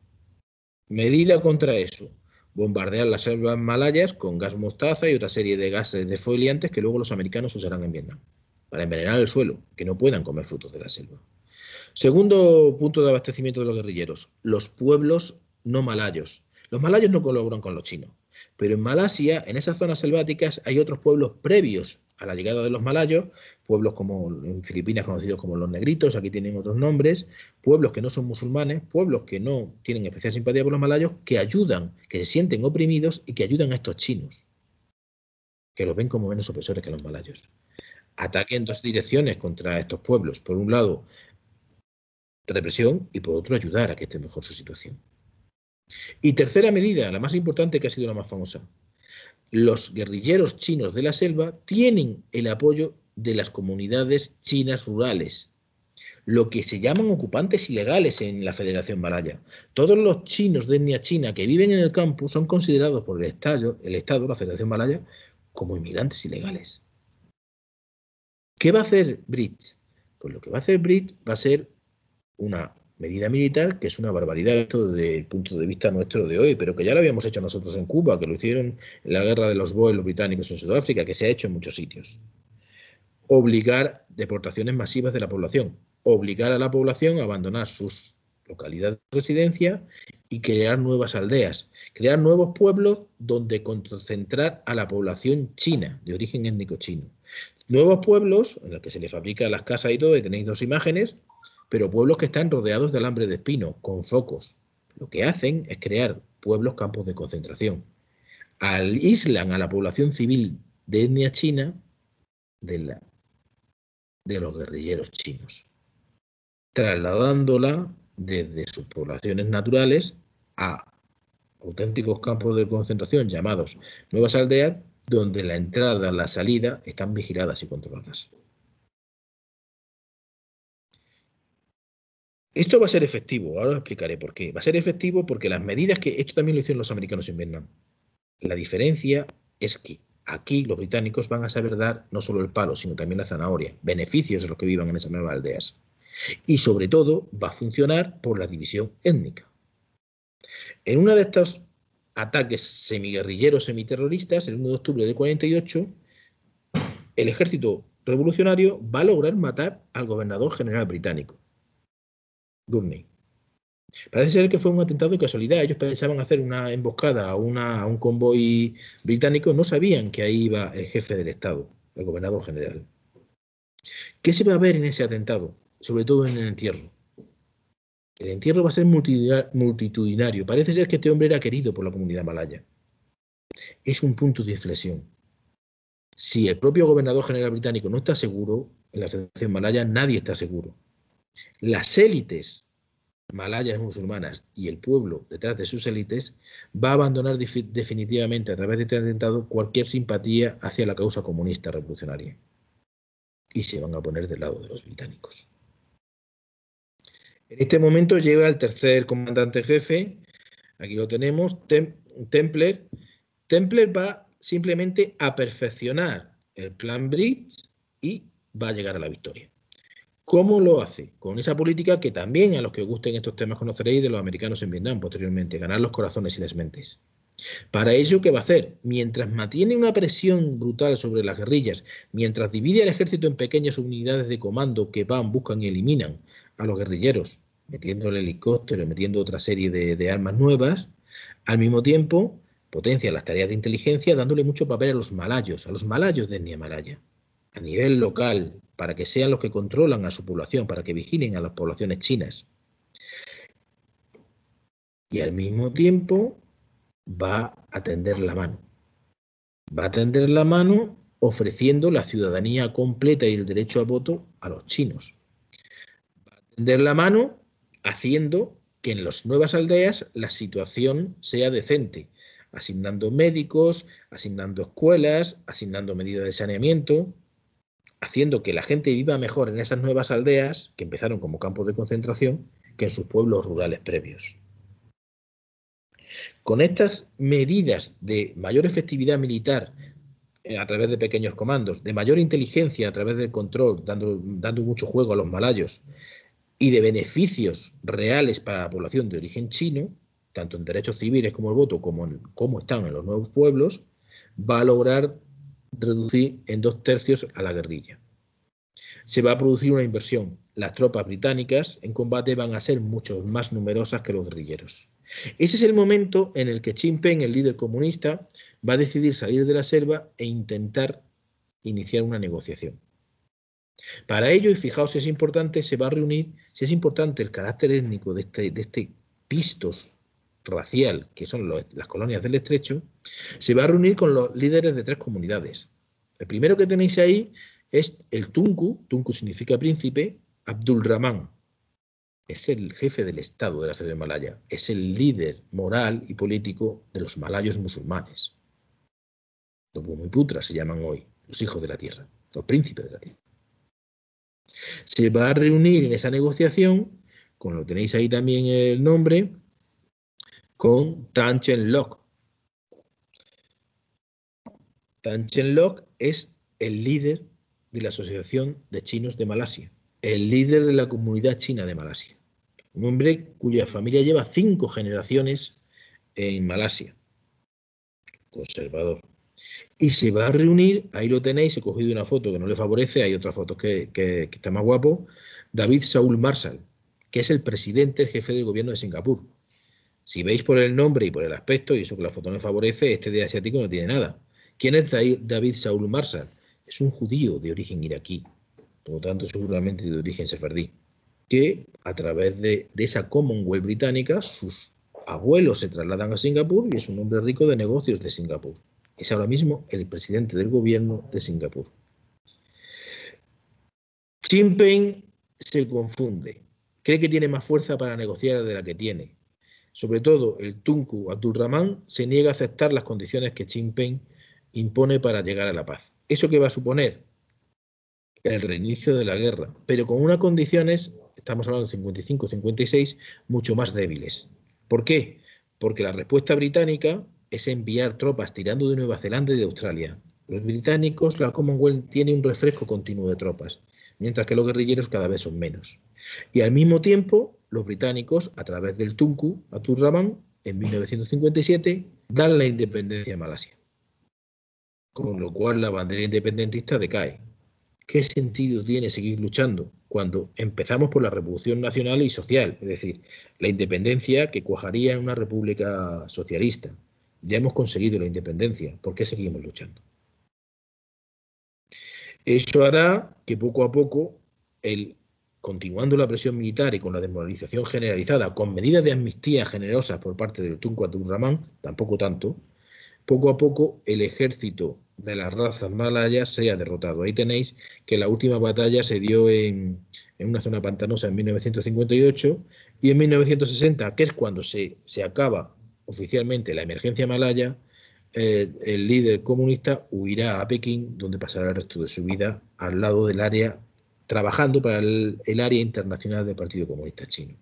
Medida contra eso: bombardear las selvas malayas con gas mostaza y otra serie de gases defoliantes que luego los americanos usarán en Vietnam para envenenar el suelo, que no puedan comer frutos de la selva. Segundo punto de abastecimiento de los guerrilleros: los pueblos no malayos. Los malayos no colaboran con los chinos, pero en Malasia, en esas zonas selváticas, hay otros pueblos previos a la llegada de los malayos, pueblos como en Filipinas conocidos como los negritos, aquí tienen otros nombres, pueblos que no son musulmanes, pueblos que no tienen especial simpatía por los malayos, que ayudan, que se sienten oprimidos y que ayudan a estos chinos, que los ven como menos opresores que los malayos. Ataque en dos direcciones contra estos pueblos: por un lado, represión, y por otro, ayudar a que esté mejor su situación. Y tercera medida, la más importante, que ha sido la más famosa: los guerrilleros chinos de la selva tienen el apoyo de las comunidades chinas rurales, lo que se llaman ocupantes ilegales en la Federación Malaya. Todos los chinos de etnia china que viven en el campo son considerados por el Estado, la Federación Malaya, como inmigrantes ilegales. ¿Qué va a hacer Bridge? Pues lo que va a hacer Bridge va a ser una medida militar que es una barbaridad esto desde el punto de vista nuestro de hoy, pero que ya lo habíamos hecho nosotros en Cuba, que lo hicieron en la guerra de los Boers, los británicos en Sudáfrica, que se ha hecho en muchos sitios. Obligar deportaciones masivas de la población, obligar a la población a abandonar sus localidades de residencia y crear nuevas aldeas, crear nuevos pueblos donde concentrar a la población china, de origen étnico chino. Nuevos pueblos en los que se les fabrica las casas y todo, y tenéis dos imágenes, pero pueblos que están rodeados de alambre de espino, con focos. Lo que hacen es crear pueblos campos de concentración. Aíslan a la población civil de etnia china de los guerrilleros chinos, trasladándola desde sus poblaciones naturales a auténticos campos de concentración llamados nuevas aldeas, donde la entrada y la salida están vigiladas y controladas. Esto va a ser efectivo, ahora os explicaré por qué. Va a ser efectivo porque las medidas que... Esto también lo hicieron los americanos en Vietnam. La diferencia es que aquí los británicos van a saber dar no solo el palo, sino también la zanahoria, beneficios a los que vivan en esas nuevas aldeas. Y sobre todo va a funcionar por la división étnica. En uno de estos ataques semiguerrilleros, semiterroristas, el 1 de octubre de 48, el ejército revolucionario va a lograr matar al gobernador general británico, Gurney. Parece ser que fue un atentado de casualidad. Ellos pensaban hacer una emboscada a un convoy británico. No sabían que ahí iba el jefe del Estado, el gobernador general. ¿Qué se va a ver en ese atentado? Sobre todo en el entierro. El entierro va a ser multitudinario. Parece ser que este hombre era querido por la comunidad malaya. Es un punto de inflexión. Si el propio gobernador general británico no está seguro, en la Federación Malaya nadie está seguro. Las élites malayas musulmanas y el pueblo detrás de sus élites va a abandonar definitivamente a través de este atentado cualquier simpatía hacia la causa comunista revolucionaria y se van a poner del lado de los británicos. En este momento llega el tercer comandante jefe, aquí lo tenemos, Templer. Templer va simplemente a perfeccionar el plan Bridge y va a llegar a la victoria. ¿Cómo lo hace? Con esa política que también a los que os gusten estos temas conoceréis de los americanos en Vietnam posteriormente, ganar los corazones y las mentes. Para ello, ¿qué va a hacer? Mientras mantiene una presión brutal sobre las guerrillas, mientras divide al ejército en pequeñas unidades de comando que van, buscan y eliminan a los guerrilleros, metiendo el helicóptero, metiendo otra serie de armas nuevas, al mismo tiempo potencia las tareas de inteligencia dándole mucho papel a los malayos de etnia malaya. a nivel local, para que sean los que controlan a su población, para que vigilen a las poblaciones chinas. Y al mismo tiempo va a tender la mano. Va a tender la mano ofreciendo la ciudadanía completa y el derecho a voto a los chinos. Va a tender la mano haciendo que en las nuevas aldeas la situación sea decente, asignando médicos, asignando escuelas, asignando medidas de saneamiento, haciendo que la gente viva mejor en esas nuevas aldeas, que empezaron como campos de concentración, que en sus pueblos rurales previos. Con estas medidas de mayor efectividad militar a través de pequeños comandos, de mayor inteligencia a través del control, dando mucho juego a los malayos, y de beneficios reales para la población de origen chino, tanto en derechos civiles como el voto, como en cómo están en los nuevos pueblos, va a lograr reducir en 2/3 a la guerrilla. Se va a producir una inversión. Las tropas británicas en combate van a ser mucho más numerosas que los guerrilleros. Ese es el momento en el que Xi Jinping, el líder comunista, va a decidir salir de la selva e intentar iniciar una negociación. Para ello, y fijaos si es importante, se va a reunir, si es importante el carácter étnico de este pistos racial, que son las colonias del Estrecho, se va a reunir con los líderes de 3 comunidades. El primero que tenéis ahí es el Tunku significa príncipe, Abdul Rahman. Es el jefe del Estado de la selva malaya, es el líder moral y político de los malayos musulmanes. Los Bumiputra se llaman hoy, los hijos de la tierra, los príncipes de la tierra. Se va a reunir en esa negociación, con lo tenéis ahí también el nombre, con Tan Cheng Lock. Tan Cheng Lock es el líder de la Asociación de Chinos de Malasia, el líder de la comunidad china de Malasia. Un hombre cuya familia lleva 5 generaciones en Malasia, conservador. Y se va a reunir, ahí lo tenéis, he cogido una foto que no le favorece, hay otras fotos que está más guapo, David Saul Marshall, que es el presidente, el jefe del gobierno de Singapur. Si veis por el nombre y por el aspecto, y eso que la foto me favorece, este de asiático no tiene nada. ¿Quién es David Saul Marshall? Es un judío de origen iraquí, por lo tanto seguramente de origen sefardí, que a través de esa Commonwealth británica, sus abuelos se trasladan a Singapur y es un hombre rico de negocios de Singapur. Es ahora mismo el presidente del gobierno de Singapur. Xi Jinping se confunde, cree que tiene más fuerza para negociar de la que tiene. Sobre todo, el Tunku Abdul Rahman se niega a aceptar las condiciones que Xi Jinping impone para llegar a la paz. ¿Eso qué va a suponer? El reinicio de la guerra, pero con unas condiciones, estamos hablando de 55-56, mucho más débiles. ¿Por qué? Porque la respuesta británica es enviar tropas tirando de Nueva Zelanda y de Australia. Los británicos, la Commonwealth, tiene un refresco continuo de tropas, mientras que los guerrilleros cada vez son menos. Y al mismo tiempo, los británicos, a través del Tunku Abdul Rahman, en 1957, dan la independencia a Malasia. Con lo cual la bandera independentista decae. ¿Qué sentido tiene seguir luchando cuando empezamos por la revolución nacional y social? Es decir, la independencia que cuajaría en una república socialista. Ya hemos conseguido la independencia. ¿Por qué seguimos luchando? Eso hará que poco a poco, continuando la presión militar y con la desmoralización generalizada, con medidas de amnistía generosas por parte del Tunku Abdul Rahman, tampoco tanto, poco a poco el ejército de las razas malayas sea derrotado. Ahí tenéis que la última batalla se dio en una zona pantanosa en 1958 y en 1960, que es cuando se acaba oficialmente la emergencia malaya, el líder comunista huirá a Pekín, donde pasará el resto de su vida al lado del área, trabajando para el área internacional del Partido Comunista Chino.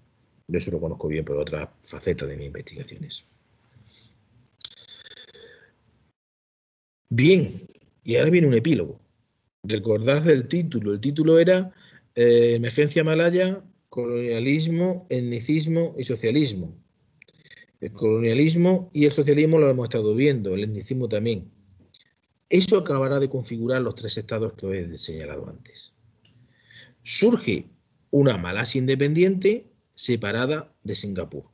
Yo eso lo conozco bien por otra faceta de mis investigaciones. Bien, y ahora viene un epílogo. Recordad el título era Emergencia Malaya, colonialismo, etnicismo y socialismo. El colonialismo y el socialismo lo hemos estado viendo, el etnicismo también. Eso acabará de configurar los 3 estados que os he señalado antes. Surge una Malasia independiente separada de Singapur.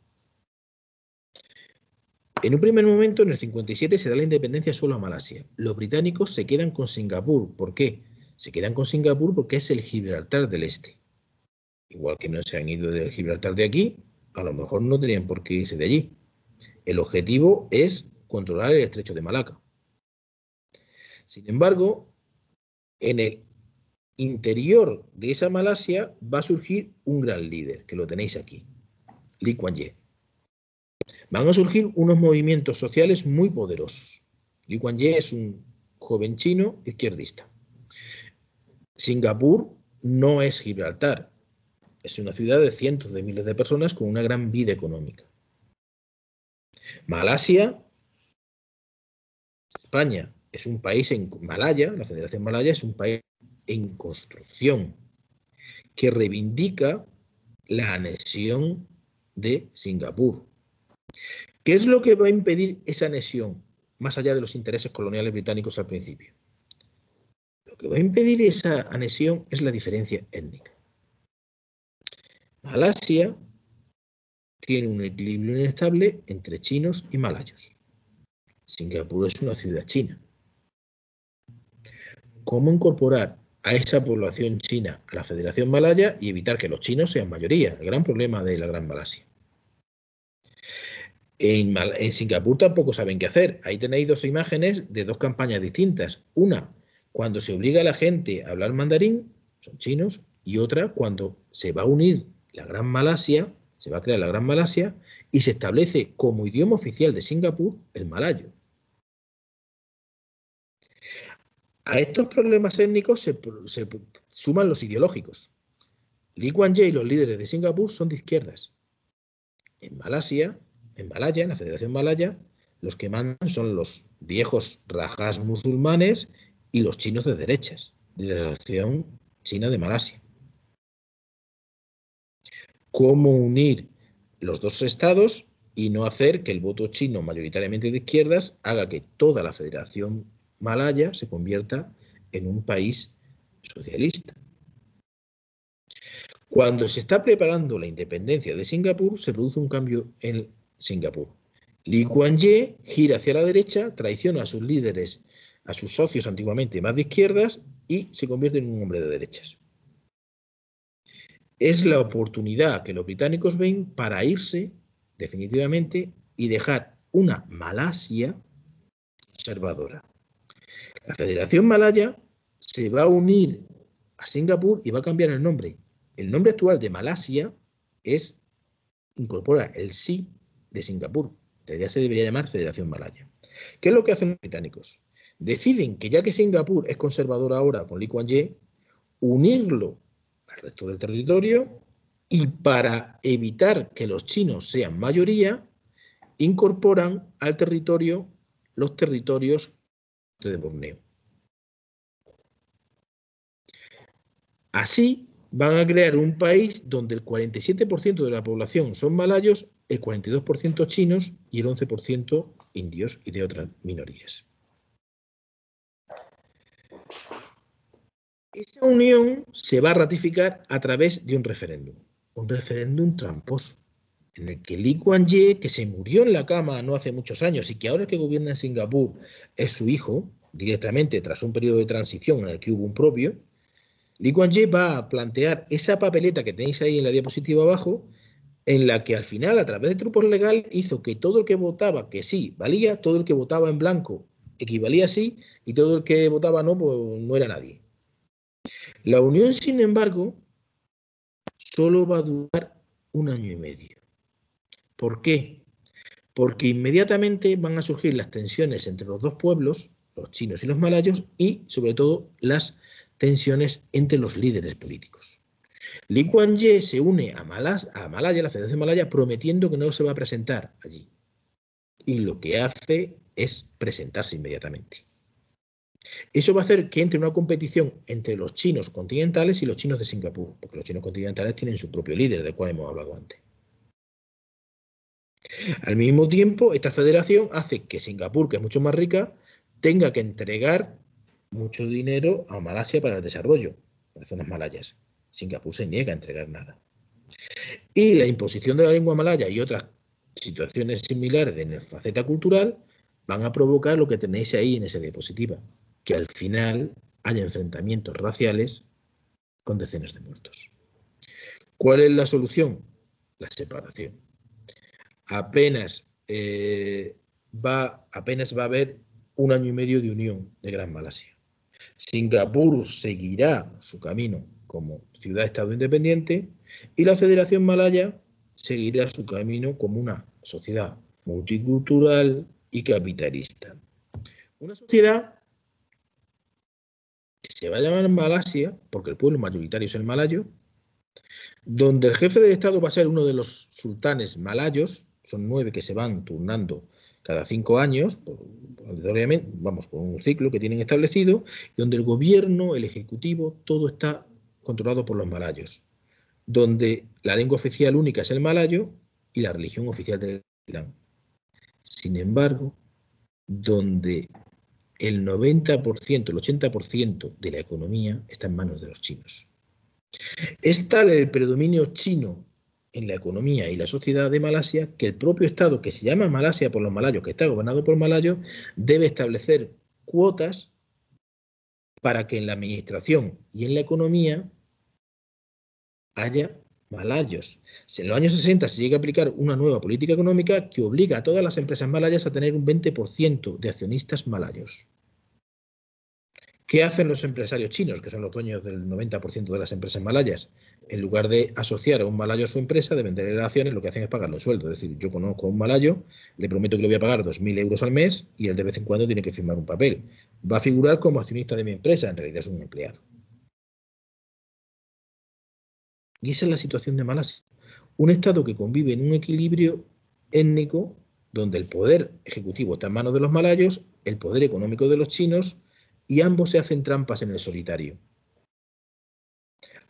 En un primer momento, en el 57, se da la independencia solo a Malasia. Los británicos se quedan con Singapur. ¿Por qué? Se quedan con Singapur porque es el Gibraltar del Este. Igual que no se han ido del Gibraltar de aquí, a lo mejor no tenían por qué irse de allí. El objetivo es controlar el estrecho de Malaca. Sin embargo, en el interior de esa Malasia va a surgir un gran líder, que lo tenéis aquí, Lee Kuan Yew. Van a surgir unos movimientos sociales muy poderosos. Lee Kuan Yew es un joven chino izquierdista. Singapur no es Gibraltar, es una ciudad de cientos de miles de personas con una gran vida económica. Malasia, España, es un país en Malaya, la Federación Malaya es un país en construcción que reivindica la anexión de Singapur. ¿Qué es lo que va a impedir esa anexión, más allá de los intereses coloniales británicos al principio? Lo que va a impedir esa anexión es la diferencia étnica. Malasia tiene un equilibrio inestable entre chinos y malayos. Singapur es una ciudad china. ¿Cómo incorporar a esa población china a la Federación Malaya y evitar que los chinos sean mayoría? El gran problema de la Gran Malasia. En Singapur tampoco saben qué hacer. Ahí tenéis dos imágenes de dos campañas distintas. Una, cuando se obliga a la gente a hablar mandarín, son chinos, y otra, cuando se va a unir la Gran Malasia, se va a crear la Gran Malasia, y se establece como idioma oficial de Singapur el malayo. A estos problemas étnicos se suman los ideológicos. Lee Kuan Yew y los líderes de Singapur son de izquierdas. En Malaya, en la Federación Malaya, los que mandan son los viejos rajás musulmanes y los chinos de derechas, de la Asociación China de Malasia. ¿Cómo unir los dos estados y no hacer que el voto chino mayoritariamente de izquierdas haga que toda la Federación Malaya se convierta en un país socialista? Cuando se está preparando la independencia de Singapur, se produce un cambio en Singapur. Lee Kuan Yew gira hacia la derecha, traiciona a sus líderes, a sus socios antiguamente más de izquierdas y se convierte en un hombre de derechas. Es la oportunidad que los británicos ven para irse definitivamente y dejar una Malasia conservadora. La Federación Malaya se va a unir a Singapur y va a cambiar el nombre. El nombre actual de Malasia incorpora el sí de Singapur. Entonces ya se debería llamar Federación Malaya. ¿Qué es lo que hacen los británicos? Deciden que ya que Singapur es conservador ahora con Lee Kuan Yew, unirlo al resto del territorio y para evitar que los chinos sean mayoría, incorporan al territorio los territorios de Borneo. Así van a crear un país donde el 47% de la población son malayos, el 42% chinos y el 11% indios y de otras minorías. Esa unión se va a ratificar a través de un referéndum tramposo, en el que Lee Kuan Yew, que se murió en la cama no hace muchos años y que ahora que gobierna en Singapur es su hijo, directamente tras un periodo de transición en el que hubo un propio, Lee Kuan Yew va a plantear esa papeleta que tenéis ahí en la diapositiva abajo, en la que al final, a través de trucos legales, hizo que todo el que votaba que sí valía, todo el que votaba en blanco equivalía a sí, y todo el que votaba no, pues no era nadie. La unión, sin embargo, solo va a durar 1 año y medio. ¿Por qué? Porque inmediatamente van a surgir las tensiones entre los dos pueblos, los chinos y los malayos, y sobre todo las tensiones entre los líderes políticos. Lee Kuan Yew se une a Malaya, la Federación Malaya, prometiendo que no se va a presentar allí. Y lo que hace es presentarse inmediatamente. Eso va a hacer que entre una competición entre los chinos continentales y los chinos de Singapur, porque los chinos continentales tienen su propio líder, del cual hemos hablado antes. Al mismo tiempo, esta federación hace que Singapur, que es mucho más rica, tenga que entregar mucho dinero a Malasia para el desarrollo, las zonas malayas. Singapur se niega a entregar nada. Y la imposición de la lengua malaya y otras situaciones similares en la faceta cultural van a provocar lo que tenéis ahí en esa diapositiva, que al final haya enfrentamientos raciales con decenas de muertos. ¿Cuál es la solución? La separación. Apenas va a haber 1 año y medio de unión de Gran Malasia. Singapur seguirá su camino como ciudad-estado independiente y la Federación Malaya seguirá su camino como una sociedad multicultural y capitalista. Una sociedad que se va a llamar Malasia, porque el pueblo mayoritario es el malayo, donde el jefe del Estado va a ser uno de los sultanes malayos, son 9 que se van turnando cada 5 años, vamos, por un ciclo que tienen establecido, donde el gobierno, el ejecutivo, todo está controlado por los malayos, donde la lengua oficial única es el malayo y la religión oficial del Islam. Sin embargo, donde el 90%, el 80% de la economía está en manos de los chinos. Es tal el predominio chino en la economía y la sociedad de Malasia que el propio Estado, que se llama Malasia por los malayos, que está gobernado por malayos, debe establecer cuotas para que en la administración y en la economía haya malayos. En los años 60 se llega a aplicar una nueva política económica que obliga a todas las empresas malayas a tener un 20% de accionistas malayos. ¿Qué hacen los empresarios chinos, que son los dueños del 90% de las empresas malayas? En lugar de asociar a un malayo a su empresa, de venderle las acciones, lo que hacen es pagarle el sueldo. Es decir, yo conozco a un malayo, le prometo que le voy a pagar 2.000 euros al mes y él de vez en cuando tiene que firmar un papel. Va a figurar como accionista de mi empresa, en realidad es un empleado. Y esa es la situación de Malasia. Un Estado que convive en un equilibrio étnico donde el poder ejecutivo está en manos de los malayos, el poder económico de los chinos, y ambos se hacen trampas en el solitario.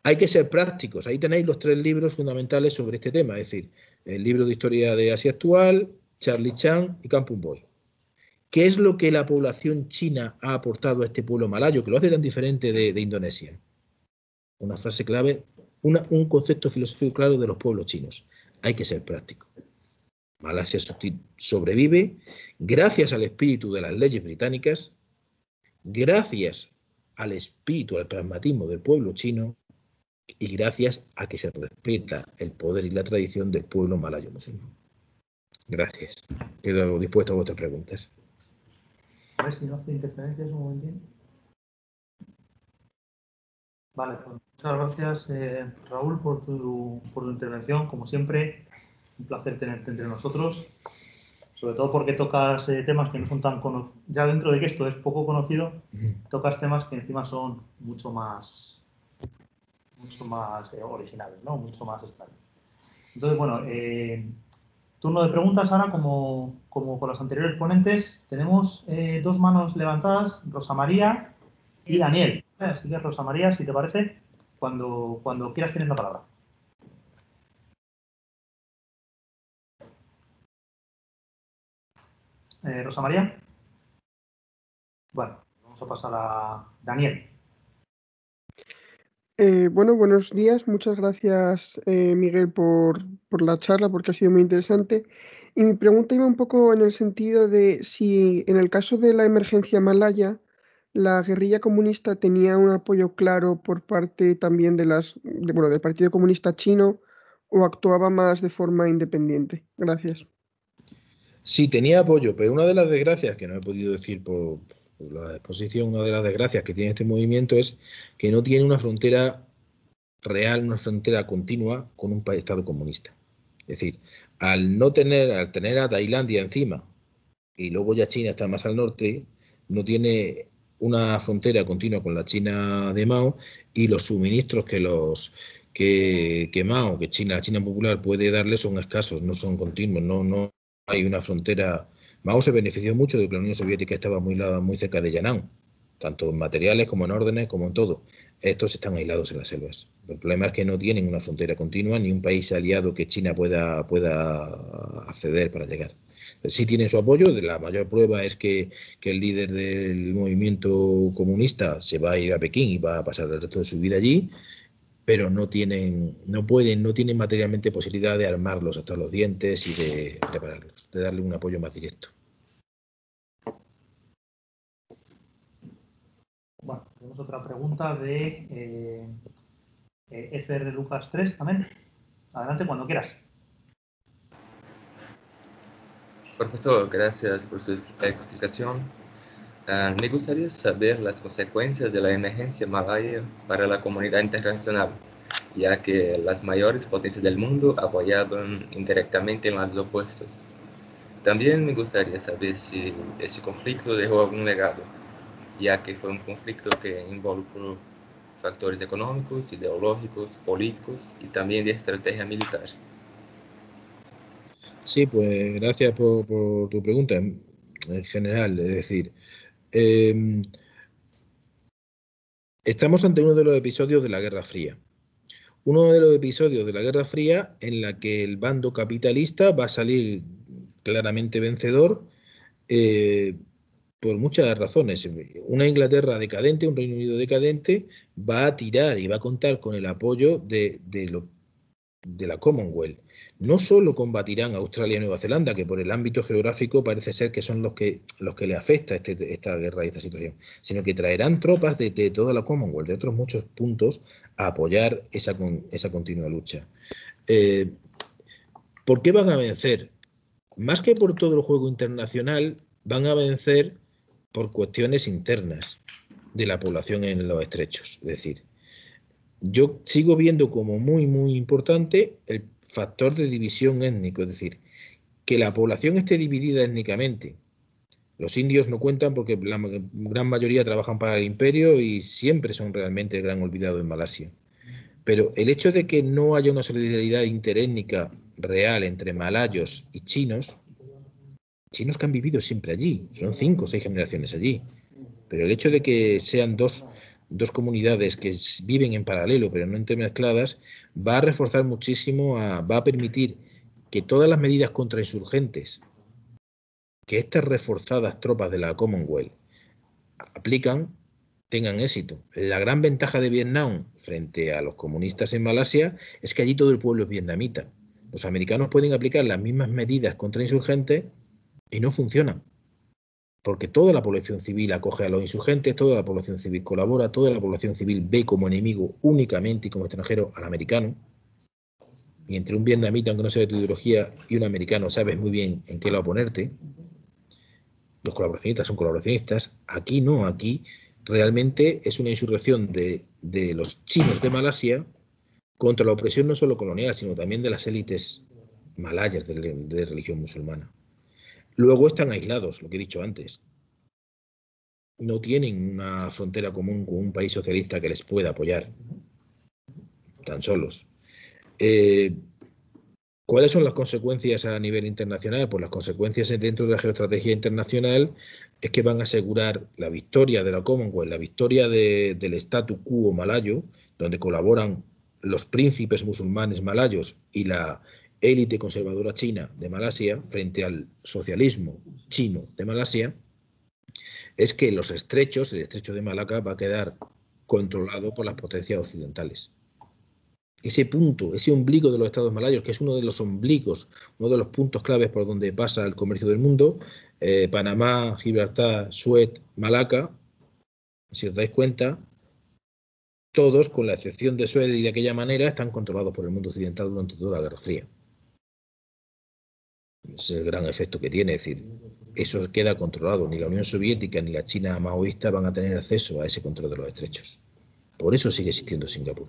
Hay que ser prácticos. Ahí tenéis los 3 libros fundamentales sobre este tema, es decir, el libro de historia de Asia actual, Charlie Chan y Kampung Boy. ¿Qué es lo que la población china ha aportado a este pueblo malayo, que lo hace tan diferente de Indonesia? Una frase clave, un concepto filosófico claro de los pueblos chinos. Hay que ser práctico. Malasia sobrevive gracias al espíritu de las leyes británicas, gracias al espíritu, al pragmatismo del pueblo chino y gracias a que se respeta el poder y la tradición del pueblo malayo musulmán. Gracias. Quedo dispuesto a vuestras preguntas. A ver si no hace interferencias un momentín. Vale, pues muchas gracias, Raúl, por tu intervención. Como siempre, un placer tenerte entre nosotros. Sobre todo porque tocas temas que no son tan conocidos. Ya dentro de que esto es poco conocido, tocas temas que encima son mucho más originales, ¿no? Mucho más extraños. Entonces, bueno, turno de preguntas ahora, como con los anteriores ponentes. Tenemos 2 manos levantadas, Rosa María y Daniel. Así que, Rosa María, si te parece, cuando quieras tienes la palabra. Rosa María. Bueno, vamos a pasar a Daniel. Bueno, buenos días. Muchas gracias, Miguel, por la charla, porque ha sido muy interesante. Y mi pregunta iba un poco en el sentido de si en el caso de la emergencia malaya, la guerrilla comunista tenía un apoyo claro por parte también del Partido Comunista Chino o actuaba más de forma independiente. Gracias. Sí, tenía apoyo, pero una de las desgracias, que no he podido decir por la exposición, una de las desgracias que tiene este movimiento es que no tiene una frontera real, una frontera continua con un Estado comunista. Es decir, al tener a Tailandia encima y luego ya China está más al norte, no tiene una frontera continua con la China de Mao y los suministros que Mao, que la China popular puede darle son escasos, no son continuos, no hay una frontera. Mao se benefició mucho de que la Unión Soviética estaba muy cerca de Yan'an, tanto en materiales como en órdenes, como en todo. Estos están aislados en las selvas. El problema es que no tienen una frontera continua ni un país aliado que China pueda acceder para llegar. Sí tienen su apoyo. La mayor prueba es que el líder del movimiento comunista se va a ir a Pekín y va a pasar el resto de su vida allí, pero no tienen materialmente posibilidad de armarlos hasta los dientes y de prepararlos, de darle un apoyo más directo. Bueno, tenemos otra pregunta de FR Lucas 3 también. Adelante cuando quieras. Profesor, gracias por su explicación. Me gustaría saber las consecuencias de la emergencia malaya para la comunidad internacional, ya que las mayores potencias del mundo apoyaban indirectamente en los opuestos. También me gustaría saber si ese conflicto dejó algún legado, ya que fue un conflicto que involucró factores económicos, ideológicos, políticos y también de estrategia militar. Sí, pues gracias por tu pregunta. En general, es decir, estamos ante uno de los episodios de la Guerra Fría. Uno de los episodios de la Guerra Fría en la que el bando capitalista va a salir claramente vencedor por muchas razones. Una Inglaterra decadente, un Reino Unido decadente, va a tirar y va a contar con el apoyo de la Commonwealth. No solo combatirán a Australia y Nueva Zelanda, que por el ámbito geográfico parece ser que son los que le afecta esta guerra y esta situación, sino que traerán tropas de toda la Commonwealth, de otros muchos puntos, a apoyar esa continua lucha. ¿Por qué van a vencer? Más que por todo el juego internacional, van a vencer por cuestiones internas de la población en los estrechos. Es decir, yo sigo viendo como muy, muy importante el factor de división étnico, es decir, que la población esté dividida étnicamente. Los indios no cuentan porque la gran mayoría trabajan para el imperio y siempre son realmente el gran olvidado en Malasia. Pero el hecho de que no haya una solidaridad interétnica real entre malayos y chinos que han vivido siempre allí, son 5 o 6 generaciones allí, pero el hecho de que sean dos comunidades que viven en paralelo pero no intermezcladas va a reforzar muchísimo, va a permitir que todas las medidas contra insurgentes que estas reforzadas tropas de la Commonwealth aplican tengan éxito. La gran ventaja de Vietnam frente a los comunistas en Malasia es que allí todo el pueblo es vietnamita. Los americanos pueden aplicar las mismas medidas contra insurgentes y no funcionan. Porque toda la población civil acoge a los insurgentes, toda la población civil colabora, toda la población civil ve como enemigo únicamente y como extranjero al americano. Y entre un vietnamita, aunque no sea de tu ideología, y un americano, sabes muy bien en qué lo ponerte. Los colaboracionistas son colaboracionistas. Aquí no, aquí realmente es una insurrección de los chinos de Malasia contra la opresión no solo colonial, sino también de las élites malayas de religión musulmana. Luego están aislados, lo que he dicho antes. No tienen una frontera común con un país socialista que les pueda apoyar. Tan solos. ¿Cuáles son las consecuencias a nivel internacional? Pues las consecuencias dentro de la geoestrategia internacional es que van a asegurar la victoria de la Commonwealth, la victoria del statu quo malayo, donde colaboran los príncipes musulmanes malayos y la élite conservadora china de Malasia frente al socialismo chino de Malasia, es que los estrechos, el estrecho de Malaca, va a quedar controlado por las potencias occidentales. Ese punto, ese ombligo de los estados malayos, que es uno de los ombligos, uno de los puntos claves por donde pasa el comercio del mundo, Panamá, Gibraltar, Suez, Malaca, si os dais cuenta, todos, con la excepción de Suez y de aquella manera, están controlados por el mundo occidental durante toda la Guerra Fría. Es el gran efecto que tiene, es decir, eso queda controlado. Ni la Unión Soviética ni la China maoísta van a tener acceso a ese control de los estrechos. Por eso sigue existiendo Singapur.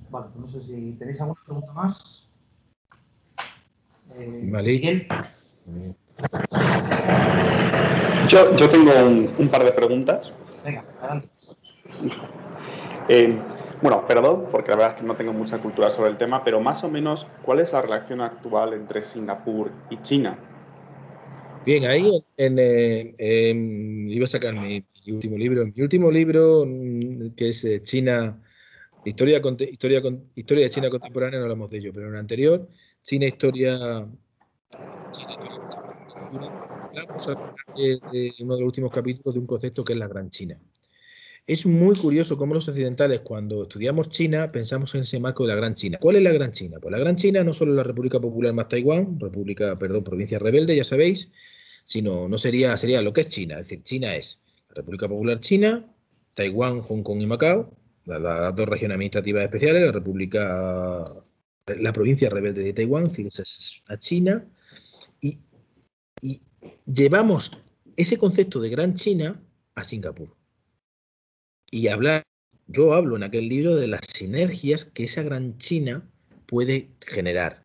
Vale, no sé si tenéis alguna pregunta más. Malik. Miguel. Yo tengo un par de preguntas. Venga, adelante. Bueno, perdón, porque la verdad es que no tengo mucha cultura sobre el tema, pero más o menos, ¿cuál es la relación actual entre Singapur y China? Bien, ahí iba a sacar mi último libro. Mi último libro, que es China, historia de China contemporánea, no hablamos de ello, pero en el anterior, China, historia hablamos al final de uno de los últimos capítulos de un concepto que es la Gran China. Es muy curioso cómo los occidentales, cuando estudiamos China, pensamos en ese marco de la Gran China. ¿Cuál es la Gran China? Pues la Gran China no solo es la República Popular más Taiwán, provincia rebelde, ya sabéis, sino no sería lo que es China. Es decir, China es la República Popular China, Taiwán, Hong Kong y Macao, las dos regiones administrativas especiales, la provincia rebelde de Taiwán, es decir, esa es a China, y llevamos ese concepto de Gran China a Singapur. Y yo hablo en aquel libro de las sinergias que esa Gran China puede generar.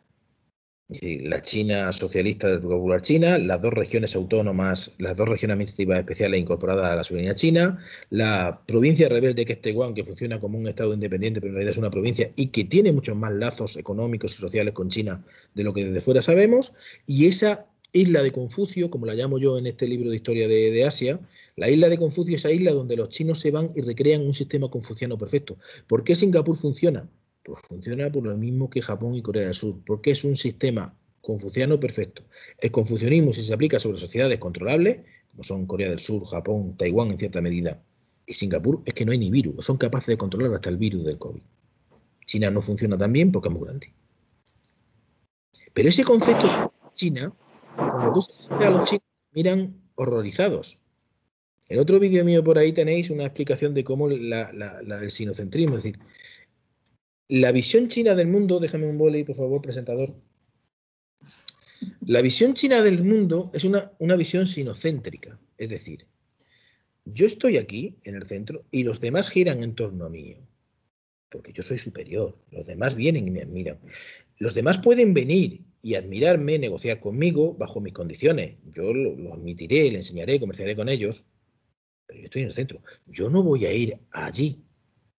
Es decir, la China socialista del República Popular China, las dos regiones autónomas, las dos regiones administrativas especiales incorporadas a la soberanía china, la provincia rebelde que es Taiwán, que funciona como un estado independiente, pero en realidad es una provincia y que tiene muchos más lazos económicos y sociales con China de lo que desde fuera sabemos, y esa isla de Confucio, como la llamo yo en este libro de historia de Asia, la isla de Confucio, esa isla donde los chinos se van y recrean un sistema confuciano perfecto. ¿Por qué Singapur funciona? Pues funciona por lo mismo que Japón y Corea del Sur, porque es un sistema confuciano perfecto. El confucianismo, si se aplica sobre sociedades controlables, como son Corea del Sur, Japón, Taiwán en cierta medida, y Singapur, es que no hay ni virus, son capaces de controlar hasta el virus del COVID. China no funciona tan bien porque es muy grande. Pero ese concepto de China, cuando tú se a los chinos, miran horrorizados. En otro vídeo mío por ahí tenéis una explicación de cómo el sinocentrismo, es decir, la visión china del mundo, déjame un boli, por favor, presentador. La visión china del mundo es una visión sinocéntrica, es decir, yo estoy aquí en el centro y los demás giran en torno a mí, porque yo soy superior, los demás vienen y me admiran. Los demás pueden venir y admirarme, negociar conmigo bajo mis condiciones. Yo lo admitiré, le enseñaré, comerciaré con ellos, pero yo estoy en el centro. Yo no voy a ir allí,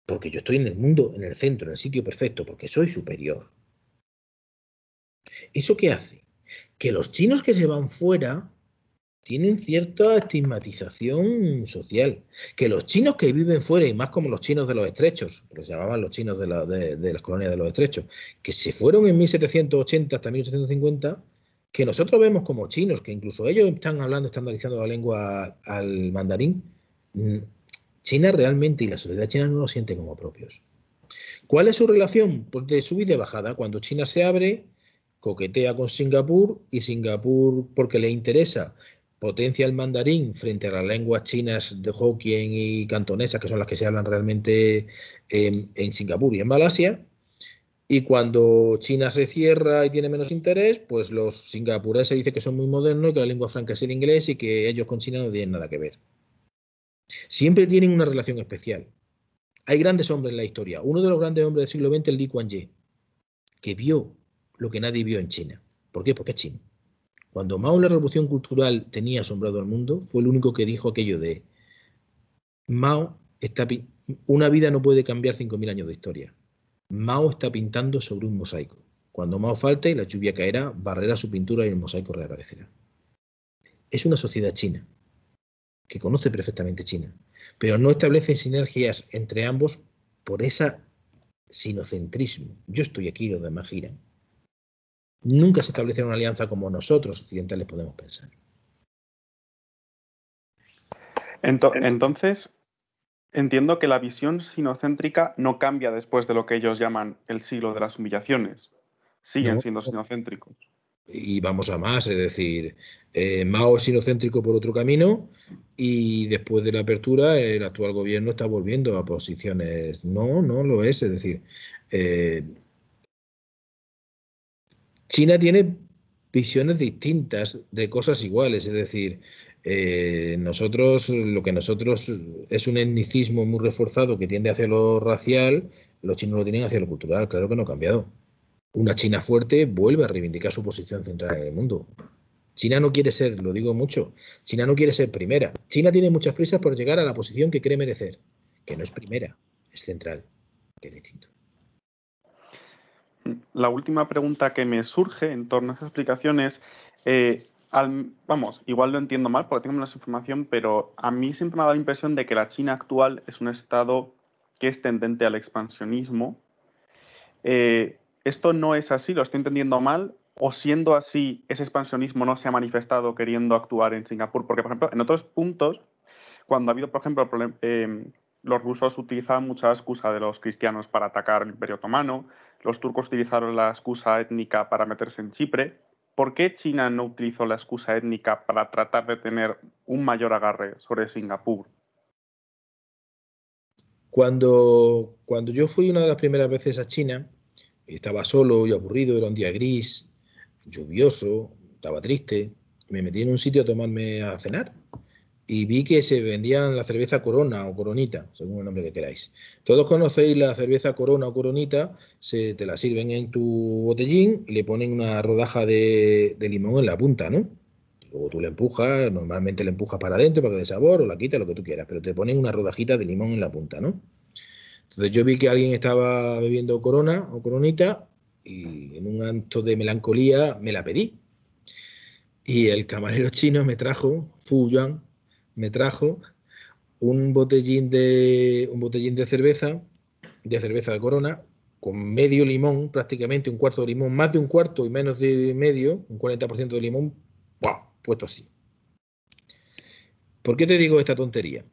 porque yo estoy en el mundo, en el centro, en el sitio perfecto, porque soy superior. ¿Eso qué hace? Que los chinos que se van fuera tienen cierta estigmatización social. Que los chinos que viven fuera, y más como los chinos de los estrechos, que se llamaban los chinos de las colonias de los estrechos, que se fueron en 1780 hasta 1850, que nosotros vemos como chinos, que incluso ellos están hablando, estandarizando la lengua al mandarín, China realmente y la sociedad china no lo siente como propios. ¿Cuál es su relación? Pues de subida y de bajada. Cuando China se abre, coquetea con Singapur y Singapur, porque le interesa, potencia el mandarín frente a las lenguas chinas de Hokkien y cantonesas, que son las que se hablan realmente en Singapur y en Malasia. Y cuando China se cierra y tiene menos interés, pues los singapureses dicen que son muy modernos y que la lengua franca es el inglés y que ellos con China no tienen nada que ver. Siempre tienen una relación especial. Hay grandes hombres en la historia. Uno de los grandes hombres del siglo XX es Lee Kuan Yew, que vio lo que nadie vio en China. ¿Por qué? Porque es chino. Cuando Mao en la Revolución Cultural tenía asombrado al mundo, fue el único que dijo aquello de Mao una vida no puede cambiar 5.000 años de historia. Mao está pintando sobre un mosaico. Cuando Mao falte, la lluvia caerá, barrerá su pintura y el mosaico reaparecerá. Es una sociedad china, que conoce perfectamente China, pero no establece sinergias entre ambos por ese sinocentrismo. Yo estoy aquí y los demás giran. Nunca se establece una alianza como nosotros occidentales podemos pensar. Entonces, entiendo que la visión sinocéntrica no cambia después de lo que ellos llaman el siglo de las humillaciones. Siguen siendo sinocéntricos. Y vamos a más, es decir, Mao es sinocéntrico por otro camino y después de la apertura el actual gobierno está volviendo a posiciones. No lo es decir, China tiene visiones distintas de cosas iguales, es decir, lo que nosotros es un etnicismo muy reforzado que tiende hacia lo racial, los chinos lo tienen hacia lo cultural, claro que no ha cambiado. Una China fuerte vuelve a reivindicar su posición central en el mundo. China no quiere ser, lo digo mucho, China no quiere ser primera. China tiene muchas prisas por llegar a la posición que cree merecer, que no es primera, es central, que es distinto. La última pregunta que me surge en torno a esas explicaciones, igual lo entiendo mal porque tengo menos información, pero a mí siempre me ha dado la impresión de que la China actual es un estado que es tendente al expansionismo. ¿Esto no es así? ¿Lo estoy entendiendo mal? ¿O siendo así, ese expansionismo no se ha manifestado queriendo actuar en Singapur? Porque, por ejemplo, en otros puntos, cuando ha habido, por ejemplo, los rusos utilizaban mucha excusa de los cristianos para atacar el Imperio Otomano, los turcos utilizaron la excusa étnica para meterse en Chipre. ¿Por qué China no utilizó la excusa étnica para tratar de tener un mayor agarre sobre Singapur? Cuando yo fui una de las primeras veces a China, estaba solo y aburrido, era un día gris, lluvioso, estaba triste, me metí en un sitio a cenar y vi que se vendían la cerveza Corona o Coronita, según el nombre que queráis. Todos conocéis la cerveza Corona o Coronita, te la sirven en tu botellín y le ponen una rodaja de limón en la punta, ¿no? Luego tú le empujas, normalmente le empujas para adentro para que dé sabor o la quitas, lo que tú quieras, pero te ponen una rodajita de limón en la punta, ¿no? Entonces yo vi que alguien estaba bebiendo Corona o Coronita y en un acto de melancolía me la pedí. Y el camarero chino me trajo, Fu Yuan, me trajo un botellín de cerveza de Corona, con medio limón, prácticamente un cuarto de limón, más de un cuarto y menos de medio, un 40% de limón, ¡buah!, puesto así. ¿Por qué te digo esta tontería?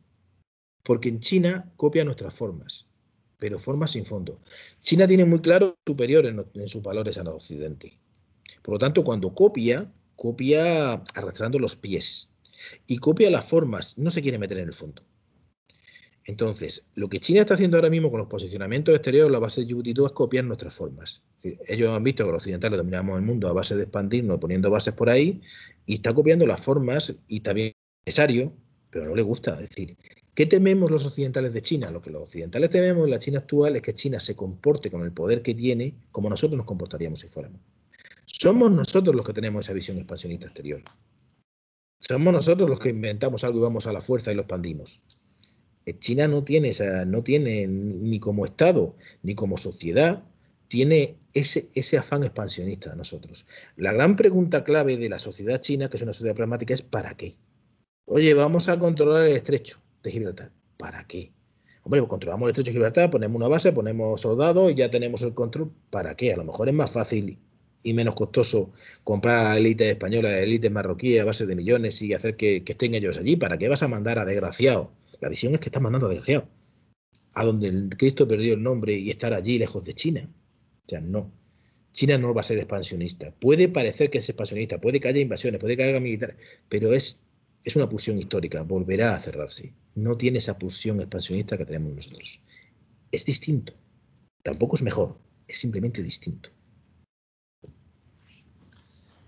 Porque en China copia nuestras formas, pero formas sin fondo. China tiene muy claro superior en sus valores a Occidente. Por lo tanto, cuando copia arrastrando los pies y copia las formas, no se quiere meter en el fondo. Entonces, lo que China está haciendo ahora mismo con los posicionamientos exteriores, la base de Djibouti, es copiar nuestras formas. Es decir, ellos han visto que los occidentales dominamos el mundo a base de expandirnos, poniendo bases por ahí, y está copiando las formas, y está bien necesario, pero no le gusta. Es decir, ¿qué tememos los occidentales de China? Lo que los occidentales tememos en la China actual es que China se comporte con el poder que tiene como nosotros nos comportaríamos si fuéramos. Somos nosotros los que tenemos esa visión expansionista exterior. Somos nosotros los que inventamos algo y vamos a la fuerza y lo expandimos. China no tiene ni como Estado ni como sociedad, tiene ese afán expansionista de nosotros. La gran pregunta clave de la sociedad china, que es una sociedad pragmática, es ¿para qué? Oye, vamos a controlar el estrecho de Gibraltar. ¿Para qué? Hombre, pues controlamos el estrecho de Gibraltar, ponemos una base, ponemos soldados y ya tenemos el control. ¿Para qué? A lo mejor es más fácil y menos costoso comprar élites españolas, élites marroquíes a base de millones y hacer que estén ellos allí. ¿Para qué vas a mandar a desgraciados? La visión es que estás mandando a desgraciados a donde el Cristo perdió el nombre y estar allí lejos de China. O sea, no. China no va a ser expansionista. Puede parecer que es expansionista, puede que haya invasiones, puede que haya militares, pero es una pulsión histórica, volverá a cerrarse. No tiene esa pulsión expansionista que tenemos nosotros. Es distinto. Tampoco es mejor, es simplemente distinto.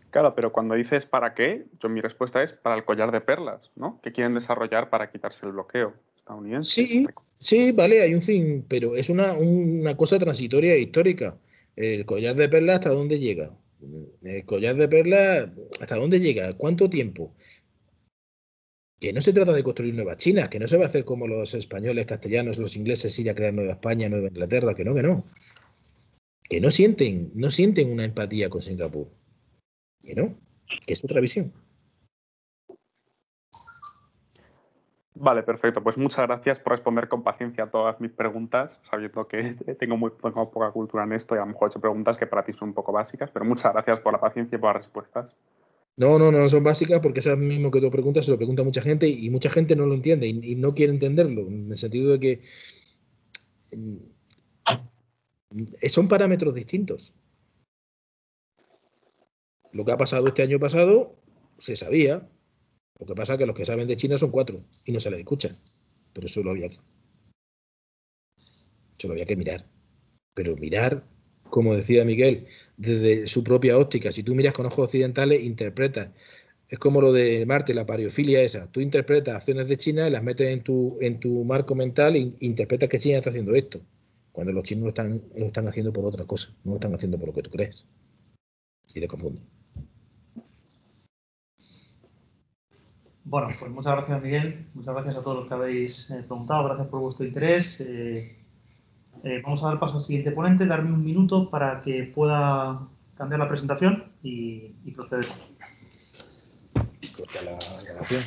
Claro, pero cuando dices ¿para qué? Mi respuesta es para el collar de perlas, ¿no? Que quieren desarrollar para quitarse el bloqueo estadounidense. Sí, vale, hay un fin, pero es una cosa transitoria e histórica. El collar de perlas, ¿hasta dónde llega? El collar de perlas, ¿hasta dónde llega? ¿Cuánto tiempo? Que no se trata de construir nuevas Chinas, que no se va a hacer como los españoles, castellanos, los ingleses ir a crear Nueva España, Nueva Inglaterra, que no, que no. Que no sienten una empatía con Singapur. Que no, que es otra visión. Vale, perfecto. Pues muchas gracias por responder con paciencia a todas mis preguntas, sabiendo que tengo poca cultura en esto y a lo mejor he hecho preguntas que para ti son un poco básicas, pero muchas gracias por la paciencia y por las respuestas. No son básicas porque eso mismo que tú preguntas se lo pregunta mucha gente y mucha gente no lo entiende y no quiere entenderlo, en el sentido de que son parámetros distintos. Lo que ha pasado este año pasado se sabía. Lo que pasa es que los que saben de China son 4 y no se les escucha. Pero eso lo había que mirar. Pero mirar, como decía Miguel, desde su propia óptica. Si tú miras con ojos occidentales, interpretas. Es como lo de Marte, la pariofilia esa. Tú interpretas acciones de China y las metes en tu marco mental e interpretas que China está haciendo esto. Cuando los chinos lo están haciendo por otra cosa. No lo están haciendo por lo que tú crees. Y te confunden. Bueno, pues muchas gracias, Miguel. Muchas gracias a todos los que habéis preguntado. Gracias por vuestro interés. Vamos a dar paso al siguiente ponente. Darme un minuto para que pueda cambiar la presentación y procedemos. Corta la grabación.